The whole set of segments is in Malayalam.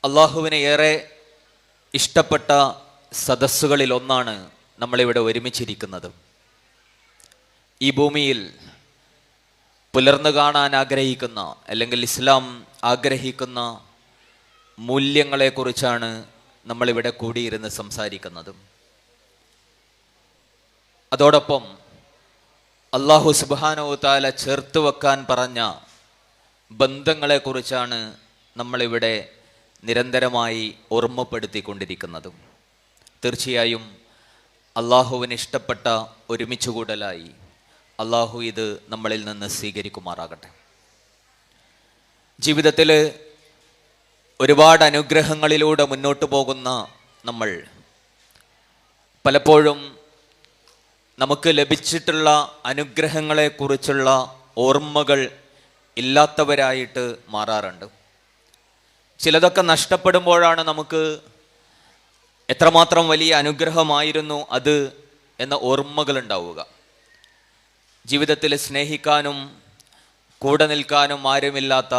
അള്ളാഹുവിനെ ഏറെ ഇഷ്ടപ്പെട്ട സദസ്സുകളിൽ ഒന്നാണ് നമ്മളിവിടെ ഒരുമിച്ചിരിക്കുന്നത്. ഈ ഭൂമിയിൽ പുലർന്നു കാണാൻ ആഗ്രഹിക്കുന്ന, അല്ലെങ്കിൽ ഇസ്ലാം ആഗ്രഹിക്കുന്ന മൂല്യങ്ങളെക്കുറിച്ചാണ് നമ്മളിവിടെ കൂടിയിരുന്ന് സംസാരിക്കുന്നത്. അതോടൊപ്പം അല്ലാഹു സുബ്ഹാനഹു തആല ചേർത്ത് വെക്കാൻ പറഞ്ഞ ബന്ധങ്ങളെക്കുറിച്ചാണ് നമ്മളിവിടെ നിരന്തരമായി ഓർമ്മപ്പെടുത്തിക്കൊണ്ടിരിക്കുന്നത്. തീർച്ചയായും അള്ളാഹുവിന് ഇഷ്ടപ്പെട്ട ഒരുമിച്ചുകൂടലായി അള്ളാഹു ഇത് നമ്മളിൽ നിന്ന് സ്വീകരിക്കുമാറാകട്ടെ. ജീവിതത്തിൽ ഒരുപാട് അനുഗ്രഹങ്ങളിലൂടെ മുന്നോട്ട് പോകുന്ന നമ്മൾ പലപ്പോഴും നമുക്ക് ലഭിച്ചിട്ടുള്ള അനുഗ്രഹങ്ങളെക്കുറിച്ചുള്ള ഓർമ്മകൾ ഇല്ലാത്തവരായിട്ട് മാറാറുണ്ട്. ചിലതൊക്കെ നഷ്ടപ്പെടുമ്പോഴാണ് നമുക്ക് എത്രമാത്രം വലിയ അനുഗ്രഹമായിരുന്നു അത് എന്ന ഓർമ്മകൾ ഉണ്ടാവുക. ജീവിതത്തിൽ സ്നേഹിക്കാനും കൂടെ നിൽക്കാനും ആരുമില്ലാത്ത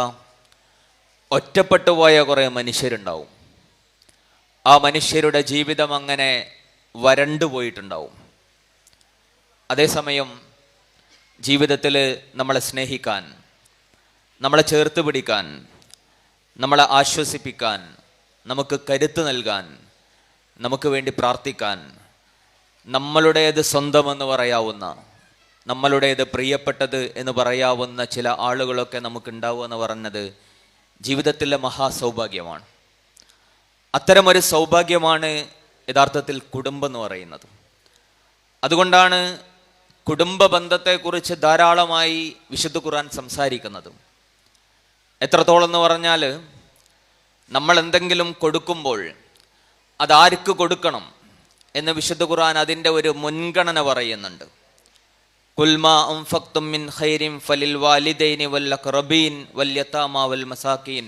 ഒറ്റപ്പെട്ടു പോയ കുറേ മനുഷ്യരുണ്ടാവും. ആ മനുഷ്യരുടെ ജീവിതം അങ്ങനെ വരണ്ടു പോയിട്ടുണ്ടാവും. അതേസമയം ജീവിതത്തിൽ നമ്മളെ സ്നേഹിക്കാൻ, നമ്മളെ ചേർത്ത് പിടിക്കാൻ, നമ്മളെ ആശ്വസിപ്പിക്കാൻ, നമുക്ക് കരുത്ത് നൽകാൻ, നമുക്ക് വേണ്ടി പ്രാർത്ഥിക്കാൻ, നമ്മളുടേത് സ്വന്തമെന്ന് പറയാവുന്ന, നമ്മളുടേത് പ്രിയപ്പെട്ടത് എന്ന് പറയാവുന്ന ചില ആളുകളൊക്കെ നമുക്കുണ്ടാവുക എന്ന് പറഞ്ഞത് ജീവിതത്തിലെ മഹാസൗഭാഗ്യമാണ്. അത്തരമൊരു സൗഭാഗ്യമാണ് യഥാർത്ഥത്തിൽ കുടുംബം എന്ന് പറയുന്നത്. അതുകൊണ്ടാണ് കുടുംബ ബന്ധത്തെക്കുറിച്ച് ധാരാളമായി വിശുദ്ധ ഖുർആൻ സംസാരിക്കുന്നത്. എത്രത്തോളം എന്ന് പറഞ്ഞാൽ, നമ്മൾ എന്തെങ്കിലും കൊടുക്കുമ്പോൾ അതാർക്ക് കൊടുക്കണം എന്ന് വിശുദ്ധ ഖുർആൻ അതിൻ്റെ ഒരു മുൻഗണന പറയുന്നുണ്ട്. കുൽമാ അൻഫഖ്തും മിൻ ഖൈരിൻ ഫലിൽ വാലിദൈനി വൽ അഖ്റബീൻ വൽ യതാമാ വൽ മസാകീൻ.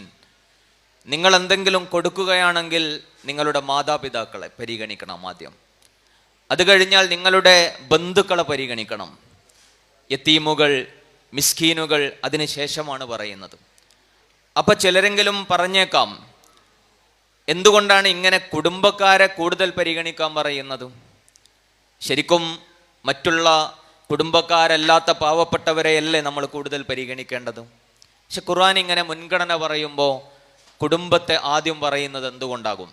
നിങ്ങൾ എന്തെങ്കിലും കൊടുക്കുകയാണെങ്കിൽ നിങ്ങളുടെ മാതാപിതാക്കളെ പരിഗണിക്കണം ആദ്യം. അത് കഴിഞ്ഞാൽ നിങ്ങളുടെ ബന്ധുക്കളെ പരിഗണിക്കണം. യതീമുകൾ, മിസ്കീനുകൾ അതിന് ശേഷമാണ് പറയുന്നത്. അപ്പം ചിലരെങ്കിലും പറഞ്ഞേക്കാം, എന്തുകൊണ്ടാണ് ഇങ്ങനെ കുടുംബക്കാരെ കൂടുതൽ പരിഗണിക്കാൻ പറയുന്നത്? ശരിക്കും മറ്റുള്ള കുടുംബക്കാരല്ലാത്ത പാവപ്പെട്ടവരെയല്ലേ നമ്മൾ കൂടുതൽ പരിഗണിക്കേണ്ടത്? പക്ഷെ ഖുർആൻ ഇങ്ങനെ മുൻഗണന പറയുമ്പോൾ കുടുംബത്തെ ആദ്യം പറയുന്നത് എന്തുകൊണ്ടാകും?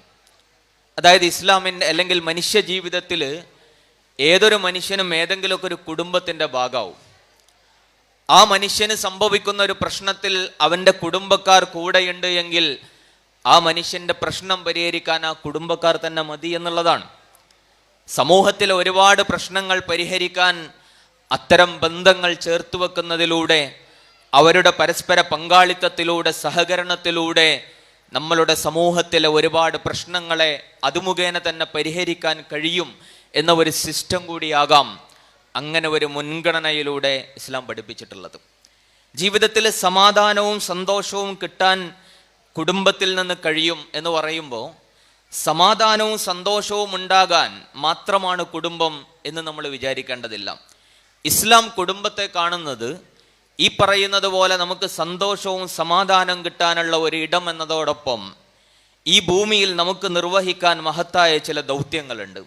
അതായത് ഇസ്ലാമിൻ്റെ അല്ലെങ്കിൽ മനുഷ്യ ജീവിതത്തിൽ ഏതൊരു മനുഷ്യനും ഏതെങ്കിലുമൊക്കെ ഒരു കുടുംബത്തിൻ്റെ ഭാഗമാവും. ആ മനുഷ്യന് സംഭവിക്കുന്ന ഒരു പ്രശ്നത്തിൽ അവൻ്റെ കുടുംബക്കാർ കൂടെയുണ്ട് എങ്കിൽ ആ മനുഷ്യൻ്റെ പ്രശ്നം പരിഹരിക്കാൻ ആ കുടുംബക്കാർ തന്നെ മതി എന്നുള്ളതാണ്. സമൂഹത്തിലെ ഒരുപാട് പ്രശ്നങ്ങൾ പരിഹരിക്കാൻ അത്തരം ബന്ധങ്ങൾ ചേർത്ത് വെക്കുന്നതിലൂടെ, അവരുടെ പരസ്പര പങ്കാളിത്തത്തിലൂടെ, സഹകരണത്തിലൂടെ നമ്മളുടെ സമൂഹത്തിലെ ഒരുപാട് പ്രശ്നങ്ങളെ അതുമുഖേന തന്നെ പരിഹരിക്കാൻ കഴിയും എന്ന ഒരു സിസ്റ്റം കൂടിയാകാം അങ്ങനെ ഒരു മുൻഗണനയിലൂടെ ഇസ്ലാം പഠിപ്പിച്ചിട്ടുള്ളത്. ജീവിതത്തിൽ സമാധാനവും സന്തോഷവും കിട്ടാൻ കുടുംബത്തിൽ നിന്ന് കഴിയും എന്ന് പറയുമ്പോൾ, സമാധാനവും സന്തോഷവും ഉണ്ടാകാൻ മാത്രമാണ് കുടുംബം എന്ന് നമ്മൾ വിചാരിക്കേണ്ടതില്ല. ഇസ്ലാം കുടുംബത്തെ കാണുന്നത് ഈ പറയുന്നത് പോലെ നമുക്ക് സന്തോഷവും സമാധാനം കിട്ടാനുള്ള ഒരു ഇടം എന്നതോടൊപ്പം ഈ ഭൂമിയിൽ നമുക്ക് നിർവഹിക്കാൻ മഹത്തായ ചില ദൗത്യങ്ങളുണ്ട്.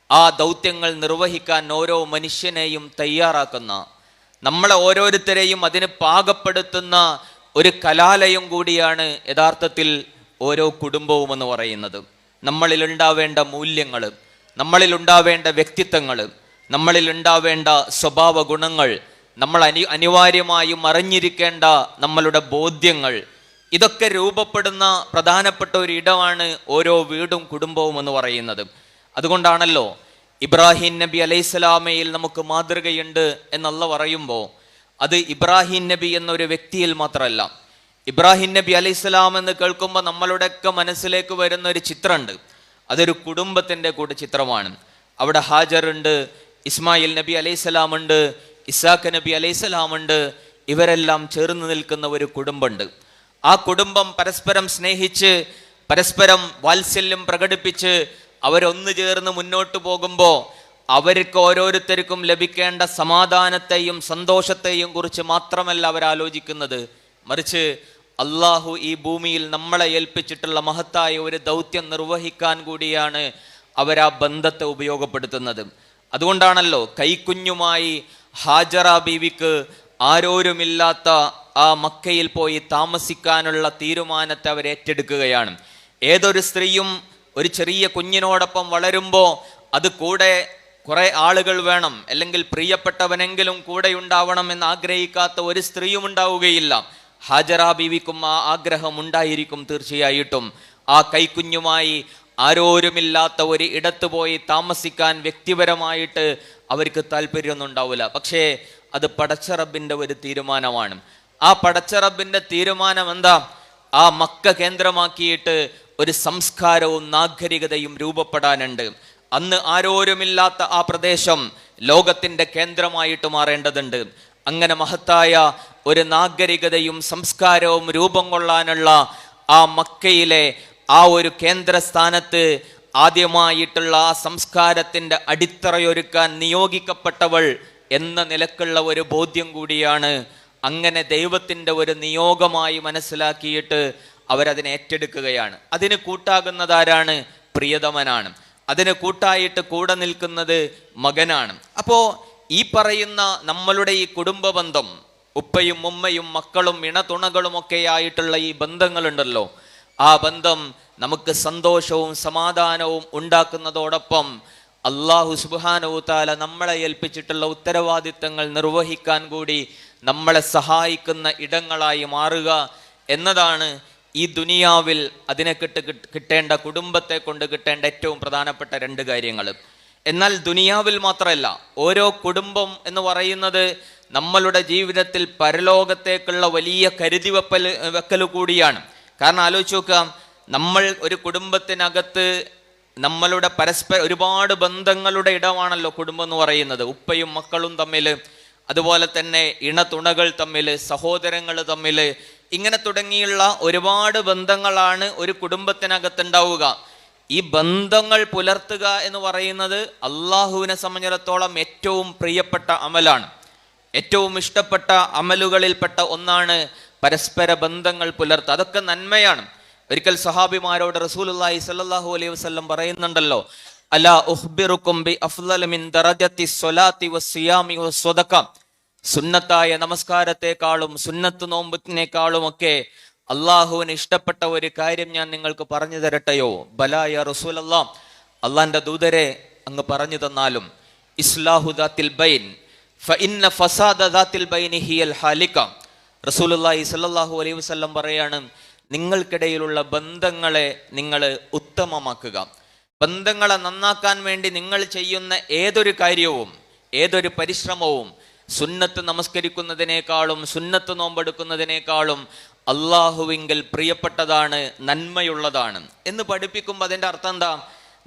ആ ദൗത്യങ്ങൾ നിർവഹിക്കാൻ ഓരോ മനുഷ്യനെയും തയ്യാറാക്കുന്ന, നമ്മളെ ഓരോരുത്തരെയും അതിന് പാകപ്പെടുത്തുന്ന ഒരു കലാലയം കൂടിയാണ് യഥാർത്ഥത്തിൽ ഓരോ കുടുംബവും എന്ന് പറയുന്നത്. നമ്മളിലുണ്ടാവേണ്ട മൂല്യങ്ങൾ, നമ്മളിലുണ്ടാവേണ്ട വ്യക്തിത്വങ്ങൾ, നമ്മളിലുണ്ടാവേണ്ട സ്വഭാവ ഗുണങ്ങൾ, നമ്മൾ അനിവാര്യമായും അറിഞ്ഞിരിക്കേണ്ട നമ്മളുടെ ബോധ്യങ്ങൾ, ഇതൊക്കെ രൂപപ്പെടുന്ന പ്രധാനപ്പെട്ട ഒരു ഇടമാണ് ഓരോ വീടും കുടുംബവും എന്ന് പറയുന്നത്. അതുകൊണ്ടാണല്ലോ ഇബ്രാഹിം നബി അലൈഹിസ്സലാമയിൽ നമുക്ക് മാതൃകയുണ്ട് എന്നല്ല പറയുമ്പോൾ അത് ഇബ്രാഹിം നബി എന്നൊരു വ്യക്തിയിൽ മാത്രമല്ല. ഇബ്രാഹിം നബി അലൈഹിസ്സലാം എന്ന് കേൾക്കുമ്പോൾ നമ്മളുടെയൊക്കെ മനസ്സിലേക്ക് വരുന്ന ഒരു ചിത്രമുണ്ട്. അതൊരു കുടുംബത്തിൻ്റെ കൂടെ ചിത്രമാണ്. അവിടെ ഹാജറുണ്ട്, ഇസ്മായിൽ നബി അലൈഹിസ്സലാം ഉണ്ട്, ഇസാഖ് നബി അലൈഹിസ്സലാം ഉണ്ട്. ഇവരെല്ലാം ചേർന്ന് നിൽക്കുന്ന ഒരു കുടുംബമുണ്ട്. ആ കുടുംബം പരസ്പരം സ്നേഹിച്ച്, പരസ്പരം വാത്സല്യം പ്രകടിപ്പിച്ച് അവരൊന്നു ചേർന്ന് മുന്നോട്ട് പോകുമ്പോൾ അവർക്ക് ഓരോരുത്തർക്കും ലഭിക്കേണ്ട സമാധാനത്തെയും സന്തോഷത്തെയും കുറിച്ച് മാത്രമല്ല അവരാലോചിക്കുന്നത്, മറിച്ച് അള്ളാഹു ഈ ഭൂമിയിൽ നമ്മളെ ഏൽപ്പിച്ചിട്ടുള്ള മഹത്തായ ഒരു ദൗത്യം നിർവഹിക്കാൻ കൂടിയാണ് അവരാ ബന്ധത്തെ ഉപയോഗപ്പെടുത്തുന്നത്. അതുകൊണ്ടാണല്ലോ കൈക്കുഞ്ഞുമായി ഹാജറ ബീവിക്ക് ആരോരുമില്ലാത്ത ആ മക്കയിൽ പോയി താമസിക്കാനുള്ള തീരുമാനത്തെ അവർ ഏറ്റെടുക്കുകയാണ്. ഏതൊരു സ്ത്രീയും ഒരു ചെറിയ കുഞ്ഞിനോടൊപ്പം വളരുമ്പോൾ അത് കൂടെ കുറെ ആളുകൾ വേണം, അല്ലെങ്കിൽ പ്രിയപ്പെട്ടവനെങ്കിലും കൂടെ ഉണ്ടാവണം എന്ന് ആഗ്രഹിക്കാത്ത ഒരു സ്ത്രീയും ഉണ്ടാവുകയില്ല. ഹാജറ ബീവിക്കും ആ ആഗ്രഹം ഉണ്ടായിരിക്കും തീർച്ചയായിട്ടും. ആ കൈക്കുഞ്ഞുമായി ആരോരുമില്ലാത്ത ഒരു ഇടത്ത് പോയി താമസിക്കാൻ വ്യക്തിപരമായിട്ട് അവർക്ക് താല്പര്യമൊന്നും ഉണ്ടാവില്ല. പക്ഷേ അത് പടച്ച റബ്ബിന്റെ ഒരു തീരുമാനമാണ്. ആ പടച്ച റബ്ബിന്റെ തീരുമാനം എന്താ? ആ മക്ക കേന്ദ്രമാക്കിയിട്ട് ഒരു സംസ്കാരവും നാഗരികതയും രൂപപ്പെടാനുണ്ട്. അന്ന് ആരോരുമില്ലാത്ത ആ പ്രദേശം ലോകത്തിന്റെ കേന്ദ്രമായിട്ട് മാറേണ്ടതുണ്ട്. അങ്ങനെ മഹത്തായ ഒരു നാഗരികതയും സംസ്കാരവും രൂപം കൊള്ളാനുള്ള ആ മക്കയിലെ ആ ഒരു കേന്ദ്രസ്ഥാനത്ത് ആദ്യമായിട്ടുള്ള ആ സംസ്കാരത്തിന്റെ അടിത്തറയൊരുക്കാൻ നിയോഗിക്കപ്പെട്ടവൾ എന്ന നിലക്കുള്ള ഒരു ബോധ്യം കൂടിയാണ്. അങ്ങനെ ദൈവത്തിന്റെ ഒരു നിയോഗമായി മനസ്സിലാക്കിയിട്ട് അവരതിനെ ഏറ്റെടുക്കുകയാണ്. അതിന് കൂട്ടാകുന്നതാരാണ്? പ്രിയതമനാണ്. അതിന് കൂട്ടായിട്ട് കൂടെ നിൽക്കുന്നത് മകനാണ്. അപ്പോ ഈ പറയുന്ന നമ്മളുടെ ഈ കുടുംബ ബന്ധം, ഉപ്പയും ഉമ്മയും മക്കളും ഇണതുണകളും ഒക്കെ ആയിട്ടുള്ള ഈ ബന്ധങ്ങളുണ്ടല്ലോ, ആ ബന്ധം നമുക്ക് സന്തോഷവും സമാധാനവും ഉണ്ടാക്കുന്നതോടൊപ്പം അള്ളാഹു സുബ്ഹാനഹു തആല നമ്മളെ ഏൽപ്പിച്ചിട്ടുള്ള ഉത്തരവാദിത്തങ്ങൾ നിർവഹിക്കാൻ കൂടി നമ്മളെ സഹായിക്കുന്ന ഇടങ്ങളായി മാറുക എന്നതാണ് ഈ ദുനിയാവിൽ അതിനെ കിട്ടേണ്ട, കുടുംബത്തെ കൊണ്ട് കിട്ടേണ്ട ഏറ്റവും പ്രധാനപ്പെട്ട രണ്ട് കാര്യങ്ങൾ. എന്നാൽ ദുനിയാവിൽ മാത്രമല്ല, ഓരോ കുടുംബം എന്ന് പറയുന്നത് നമ്മളുടെ ജീവിതത്തിൽ പരലോകത്തേക്കുള്ള വലിയ കരുതി വെക്കൽ കൂടിയാണ്. കാരണം ആലോചിച്ച് നോക്കുക, നമ്മൾ ഒരു കുടുംബത്തിനകത്ത് നമ്മളുടെ പരസ്പര ഒരുപാട് ബന്ധങ്ങളുടെ ഇടമാണല്ലോ കുടുംബം എന്ന് പറയുന്നത്. ഉപ്പയും മക്കളും തമ്മിൽ, അതുപോലെ തന്നെ ഇണതുണകൾ തമ്മിൽ, സഹോദരങ്ങൾ തമ്മിൽ, ഇങ്ങനെ തുടങ്ങിയുള്ള ഒരുപാട് ബന്ധങ്ങളാണ് ഒരു കുടുംബത്തിനകത്തുണ്ടാവുക. ഈ ബന്ധങ്ങൾ പുലർത്തുക എന്ന് പറയുന്നത് അള്ളാഹുവിനെ സംബന്ധിച്ചിടത്തോളം ഏറ്റവും പ്രിയപ്പെട്ട അമലാണ്. ഏറ്റവും ഇഷ്ടപ്പെട്ട അമലുകളിൽപ്പെട്ട ഒന്നാണ് പരസ്പര ബന്ധങ്ങൾ പുലർത്തുക. അതൊക്കെ നന്മയാണ്. ഒരിക്കൽ സഹാബിമാരോട് റസൂലുള്ളാഹി സ്വല്ലല്ലാഹു അലൈഹി വസല്ലം പറയുന്നുണ്ടല്ലോ, അലാ ഉഖ്ബിറുക്കും ബി അഫ്ളല മിൻ ദറജത്തി സ്വലാത്തി വസ്സിയാമി വസ്സദഖ, സുന്നത്തായ നമസ്കാരത്തെക്കാളും സുന്നത്ത് നോമ്പിനേക്കാളും ഒക്കെ അള്ളാഹുവിന് ഇഷ്ടപ്പെട്ട ഒരു കാര്യം ഞാൻ നിങ്ങൾക്ക് പറഞ്ഞു തരട്ടെയോ? ബലാ യാ റസൂലല്ലാഹ്, അള്ളാന്റെ ദൂതരെ അങ്ങ് പറഞ്ഞു തന്നാലും. ഇസ്ലാഹു ദാത്തിൽ ബൈൻ ഫഇന്ന ഫസാദ ദാത്തിൽ ബൈനി ഹിയൽ ഹാലിക. റസൂലുള്ളാഹി സ്വല്ലല്ലാഹു അലൈഹി വസല്ലം പറയാണ്, നിങ്ങൾക്കിടയിലുള്ള ബന്ധങ്ങളെ നിങ്ങൾ ഉത്തമമാക്കുക. ബന്ധങ്ങളെ നന്നാക്കാൻ വേണ്ടി നിങ്ങൾ ചെയ്യുന്ന ഏതൊരു കാര്യവും ഏതൊരു പരിശ്രമവും സുന്നത്ത് നമസ്കരിക്കുന്നതിനേക്കാളും സുന്നത്ത് നോമ്പെടുക്കുന്നതിനേക്കാളും അള്ളാഹുവിങ്കൽ പ്രിയപ്പെട്ടതാണ്, നന്മയുള്ളതാണ് എന്ന് പഠിപ്പിക്കുമ്പോൾ അതിൻ്റെ അർത്ഥം എന്താ?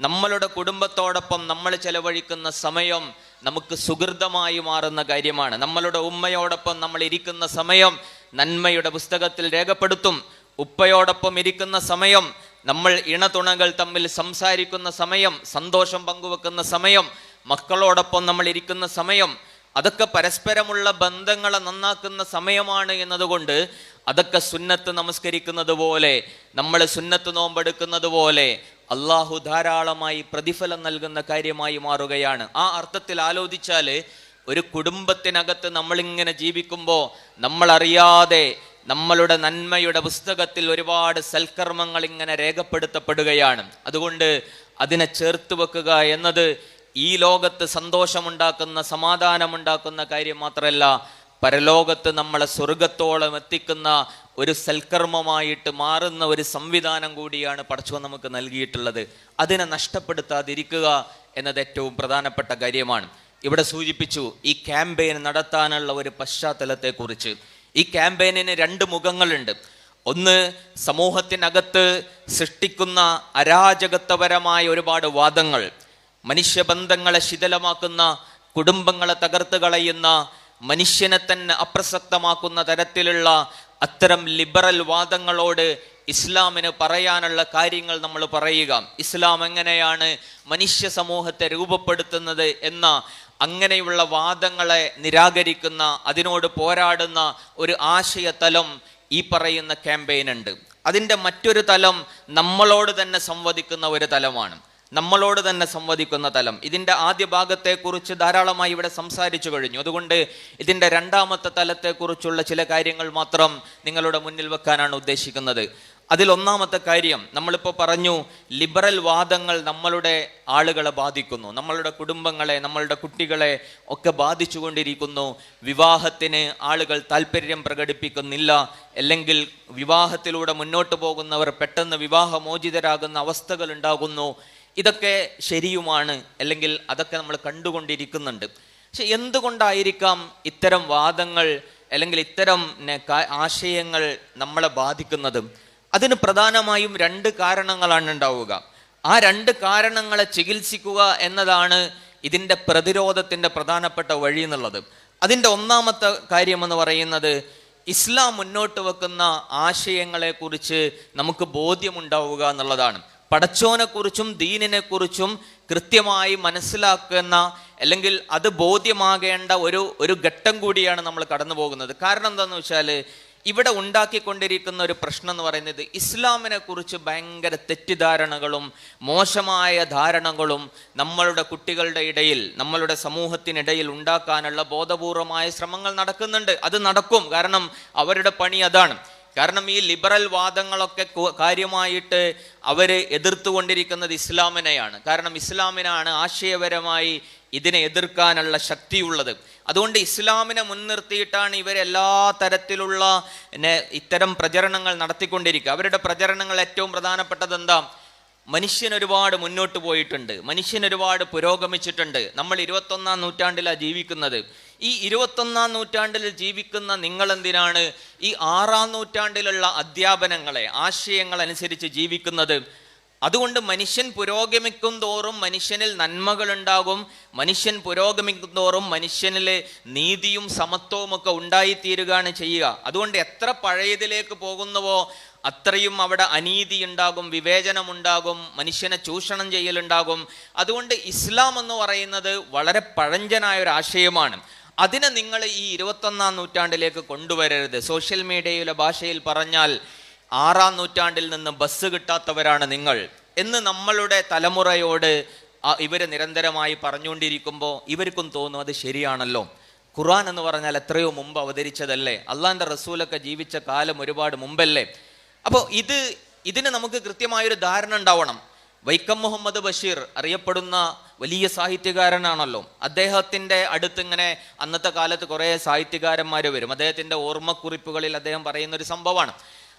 നമ്മളുടെ കുടുംബത്തോടൊപ്പം നമ്മൾ ചെലവഴിക്കുന്ന സമയം നമുക്ക് സുഹൃതമായി മാറുന്ന കാര്യമാണ്. നമ്മളുടെ ഉമ്മയോടൊപ്പം നമ്മൾ ഇരിക്കുന്ന സമയം നന്മയുടെ പുസ്തകത്തിൽ രേഖപ്പെടുത്തും. ഉപ്പയോടൊപ്പം ഇരിക്കുന്ന സമയം, നമ്മൾ ഇണതുണകൾ തമ്മിൽ സംസാരിക്കുന്ന സമയം, സന്തോഷം പങ്കുവെക്കുന്ന സമയം, മക്കളോടൊപ്പം നമ്മൾ ഇരിക്കുന്ന സമയം, അതൊക്കെ പരസ്പരമുള്ള ബന്ധങ്ങളെ നന്നാക്കുന്ന സമയമാണ് എന്നതുകൊണ്ട് അതൊക്കെ സുന്നത്ത് നമസ്കരിക്കുന്നത് പോലെ, നമ്മൾ സുന്നത്ത് നോമ്പെടുക്കുന്നത് പോലെ അള്ളാഹു ധാരാളമായി പ്രതിഫലം നൽകുന്ന കാര്യമായി മാറുകയാണ്. ആ അർത്ഥത്തിൽ ആലോചിച്ചാൽ ഒരു കുടുംബത്തിനകത്ത് നമ്മളിങ്ങനെ ജീവിക്കുമ്പോൾ നമ്മളറിയാതെ നമ്മളുടെ നന്മയുടെ പുസ്തകത്തിൽ ഒരുപാട് സൽക്കർമ്മങ്ങൾ ഇങ്ങനെ രേഖപ്പെടുത്തപ്പെടുകയാണ്. അതുകൊണ്ട് അതിനെ ചേർത്ത് വെക്കുക എന്നത് ഈ ലോകത്ത് സന്തോഷമുണ്ടാക്കുന്ന, സമാധാനമുണ്ടാക്കുന്ന കാര്യം മാത്രമല്ല, പരലോകത്ത് നമ്മളെ സ്വർഗത്തോളം എത്തിക്കുന്ന ഒരു സൽക്കർമ്മമായിട്ട് മാറുന്ന ഒരു സംവിധാനം കൂടിയാണ് പടച്ചോൻ നമുക്ക് നൽകിയിട്ടുള്ളത്. അതിനെ നഷ്ടപ്പെടുത്താതിരിക്കുക എന്നത് ഏറ്റവും പ്രധാനപ്പെട്ട കാര്യമാണ്. ഇവിടെ സൂചിപ്പിച്ചു ഈ ക്യാമ്പയിൻ നടത്താനുള്ള ഒരു പശ്ചാത്തലത്തെക്കുറിച്ച്. ഈ ക്യാമ്പയിനിന് രണ്ട് മുഖങ്ങളുണ്ട്. ഒന്ന്, സമൂഹത്തിനകത്ത് സൃഷ്ടിക്കുന്ന അരാജകത്വപരമായ ഒരുപാട് വാദങ്ങൾ, മനുഷ്യബന്ധങ്ങളെ ശിഥിലമാക്കുന്ന, കുടുംബങ്ങളെ തകർത്ത് കളയുന്ന, മനുഷ്യനെ തന്നെ അപ്രസക്തമാക്കുന്ന തരത്തിലുള്ള അത്തരം ലിബറൽ വാദങ്ങളോട് ഇസ്ലാമിന് പറയാനുള്ള കാര്യങ്ങൾ നമ്മൾ പറയുക. ഇസ്ലാം എങ്ങനെയാണ് മനുഷ്യ സമൂഹത്തെ രൂപപ്പെടുത്തുന്നത് എന്ന അങ്ങനെയുള്ള വാദങ്ങളെ നിരാകരിക്കുന്ന, അതിനോട് പോരാടുന്ന ഒരു ആശയതലം ഈ പറയുന്ന ക്യാമ്പയിൻ ഉണ്ട്. അതിൻ്റെ മറ്റൊരു തലം നമ്മളോട് തന്നെ സംവദിക്കുന്ന ഒരു തലമാണ്, നമ്മളോട് തന്നെ സംവദിക്കുന്ന തലം. ഇതിൻ്റെ ആദ്യ ഭാഗത്തെക്കുറിച്ച് ധാരാളമായി ഇവിടെ സംസാരിച്ചു കഴിഞ്ഞു. അതുകൊണ്ട് ഇതിൻ്റെ രണ്ടാമത്തെ തലത്തെക്കുറിച്ചുള്ള ചില കാര്യങ്ങൾ മാത്രം നിങ്ങളുടെ മുന്നിൽ വെക്കാനാണ് ഉദ്ദേശിക്കുന്നത്. അതിലൊന്നാമത്തെ കാര്യം നമ്മളിപ്പോൾ പറഞ്ഞു, ലിബറൽ വാദങ്ങൾ നമ്മളുടെ ആളുകളെ ബാധിക്കുന്നു, നമ്മളുടെ കുടുംബങ്ങളെ, നമ്മളുടെ കുട്ടികളെ ഒക്കെ ബാധിച്ചുകൊണ്ടിരിക്കുന്നു. വിവാഹത്തിന് ആളുകൾ താല്പര്യം പ്രകടിപ്പിക്കുന്നില്ല, അല്ലെങ്കിൽ വിവാഹത്തിലൂടെ മുന്നോട്ട് പോകുന്നവർ പെട്ടെന്ന് വിവാഹമോചിതരാകുന്ന അവസ്ഥകൾ ഉണ്ടാകുന്നു. ഇതൊക്കെ ശരിയുമാണ്, അല്ലെങ്കിൽ അതൊക്കെ നമ്മൾ കണ്ടുകൊണ്ടിരിക്കുന്നുണ്ട്. പക്ഷെ എന്തുകൊണ്ടായിരിക്കാം ഇത്തരം വാദങ്ങൾ അല്ലെങ്കിൽ ഇത്തരം ആശയങ്ങൾ നമ്മളെ ബാധിക്കുന്നത്? അതിന് പ്രധാനമായും 2 കാരണങ്ങളാണ് ഉണ്ടാവുക. ആ 2 കാരണങ്ങളെ ചികിത്സിക്കുക എന്നതാണ് ഇതിൻ്റെ പ്രതിരോധത്തിൻ്റെ പ്രധാനപ്പെട്ട വഴി എന്നുള്ളത്. അതിൻ്റെ ഒന്നാമത്തെ കാര്യമെന്ന് പറയുന്നത്, ഇസ്ലാം മുന്നോട്ട് വെക്കുന്ന ആശയങ്ങളെക്കുറിച്ച് നമുക്ക് ബോധ്യമുണ്ടാവുക എന്നുള്ളതാണ്. പടച്ചോനെക്കുറിച്ചും ദീനിനെക്കുറിച്ചും കൃത്യമായി മനസ്സിലാക്കുന്ന, അല്ലെങ്കിൽ അത് ബോധ്യമാകേണ്ട ഒരു ഘട്ടം കൂടിയാണ് നമ്മൾ കടന്നു പോകുന്നത്. കാരണം എന്താണെന്ന് വെച്ചാൽ, ഇവിടെ ഉണ്ടാക്കിക്കൊണ്ടിരിക്കുന്ന ഒരു പ്രശ്നം എന്ന് പറയുന്നത്, ഇസ്ലാമിനെ കുറിച്ച് ഭയങ്കര തെറ്റിദ്ധാരണകളും മോശമായ ധാരണകളും നമ്മളുടെ കുട്ടികളുടെ ഇടയിൽ, നമ്മളുടെ സമൂഹത്തിനിടയിൽ ഉണ്ടാക്കാനുള്ള ബോധപൂർവമായ ശ്രമങ്ങൾ നടക്കുന്നുണ്ട്. അത് നടക്കും, കാരണം അവരുടെ പണി അതാണ്. കാരണം ഈ ലിബറൽ വാദങ്ങളൊക്കെ കാര്യമായിട്ട് അവർ എതിർത്തുകൊണ്ടിരിക്കുന്നത് ഇസ്ലാമിനെയാണ്. കാരണം ഇസ്ലാമിനാണ് ആശയപരമായി ഇതിനെ എതിർക്കാനുള്ള ശക്തിയുള്ളത്. അതുകൊണ്ട് ഇസ്ലാമിനെ മുൻനിർത്തിയിട്ടാണ് ഇവരെല്ലാ തരത്തിലുള്ള ഇത്തരം പ്രചരണങ്ങൾ നടത്തിക്കൊണ്ടിരിക്കുക. അവരുടെ പ്രചരണങ്ങൾ ഏറ്റവും പ്രധാനപ്പെട്ടത് എന്താ? മനുഷ്യൻ ഒരുപാട് മുന്നോട്ട് പോയിട്ടുണ്ട്, മനുഷ്യൻ ഒരുപാട് പുരോഗമിച്ചിട്ടുണ്ട്, നമ്മൾ 21-ാം നൂറ്റാണ്ടിലാണ് ജീവിക്കുന്നത്. ഈ 21-ാം നൂറ്റാണ്ടിൽ ജീവിക്കുന്ന നിങ്ങളെന്തിനാണ് ഈ 6-ാം നൂറ്റാണ്ടിലുള്ള അധ്യാപനങ്ങളെ, ആശയങ്ങളനുസരിച്ച് ജീവിക്കുന്നത്? അതുകൊണ്ട് മനുഷ്യൻ പുരോഗമിക്കും തോറും മനുഷ്യനിൽ നന്മകൾ ഉണ്ടാകും, മനുഷ്യൻ പുരോഗമിക്കും തോറും മനുഷ്യനിൽ നീതിയും സമത്വവും ഒക്കെ ഉണ്ടായിത്തീരുകയാണ് ചെയ്യുക. അതുകൊണ്ട് എത്ര പഴയതിലേക്ക് പോകുന്നുവോ അത്രയും അവിടെ അനീതി ഉണ്ടാകും, വിവേചനമുണ്ടാകും, മനുഷ്യനെ ചൂഷണം ചെയ്യലുണ്ടാകും. അതുകൊണ്ട് ഇസ്ലാം എന്ന് പറയുന്നത് വളരെ പഴഞ്ചനായ ഒരു ആശയമാണ്. അതിനെ നിങ്ങൾ ഈ 21-ാം നൂറ്റാണ്ടിലേക്ക് കൊണ്ടുവരരുത്. സോഷ്യൽ മീഡിയയിലെ ഭാഷയിൽ പറഞ്ഞാൽ 6-ാം നൂറ്റാണ്ടിൽ നിന്ന് ബസ് കിട്ടാത്തവരാണ് നിങ്ങൾ എന്ന് നമ്മളുടെ തലമുറയോട് ഇവർ നിരന്തരമായി പറഞ്ഞുകൊണ്ടിരിക്കുമ്പോൾ ഇവർക്കും തോന്നും അത് ശരിയാണല്ലോ. ഖുർആൻ എന്ന് പറഞ്ഞാൽ എത്രയോ മുമ്പ് അവതരിച്ചതല്ലേ, അള്ളാഹിൻ്റെ റസൂലൊക്കെ ജീവിച്ച കാലം ഒരുപാട് മുമ്പല്ലേ. അപ്പോൾ ഇതിന് നമുക്ക് കൃത്യമായൊരു ധാരണ ഉണ്ടാവണം. വൈക്കം മുഹമ്മദ് ബഷീർ അറിയപ്പെടുന്ന വലിയ സാഹിത്യകാരനാണല്ലോ. അദ്ദേഹത്തിൻ്റെ അടുത്ത് ഇങ്ങനെ അന്നത്തെ കാലത്ത് കുറേ സാഹിത്യകാരന്മാർ വരും. അദ്ദേഹത്തിൻ്റെ ഓർമ്മക്കുറിപ്പുകളിൽ അദ്ദേഹം പറയുന്നൊരു സംഭവമാണ്.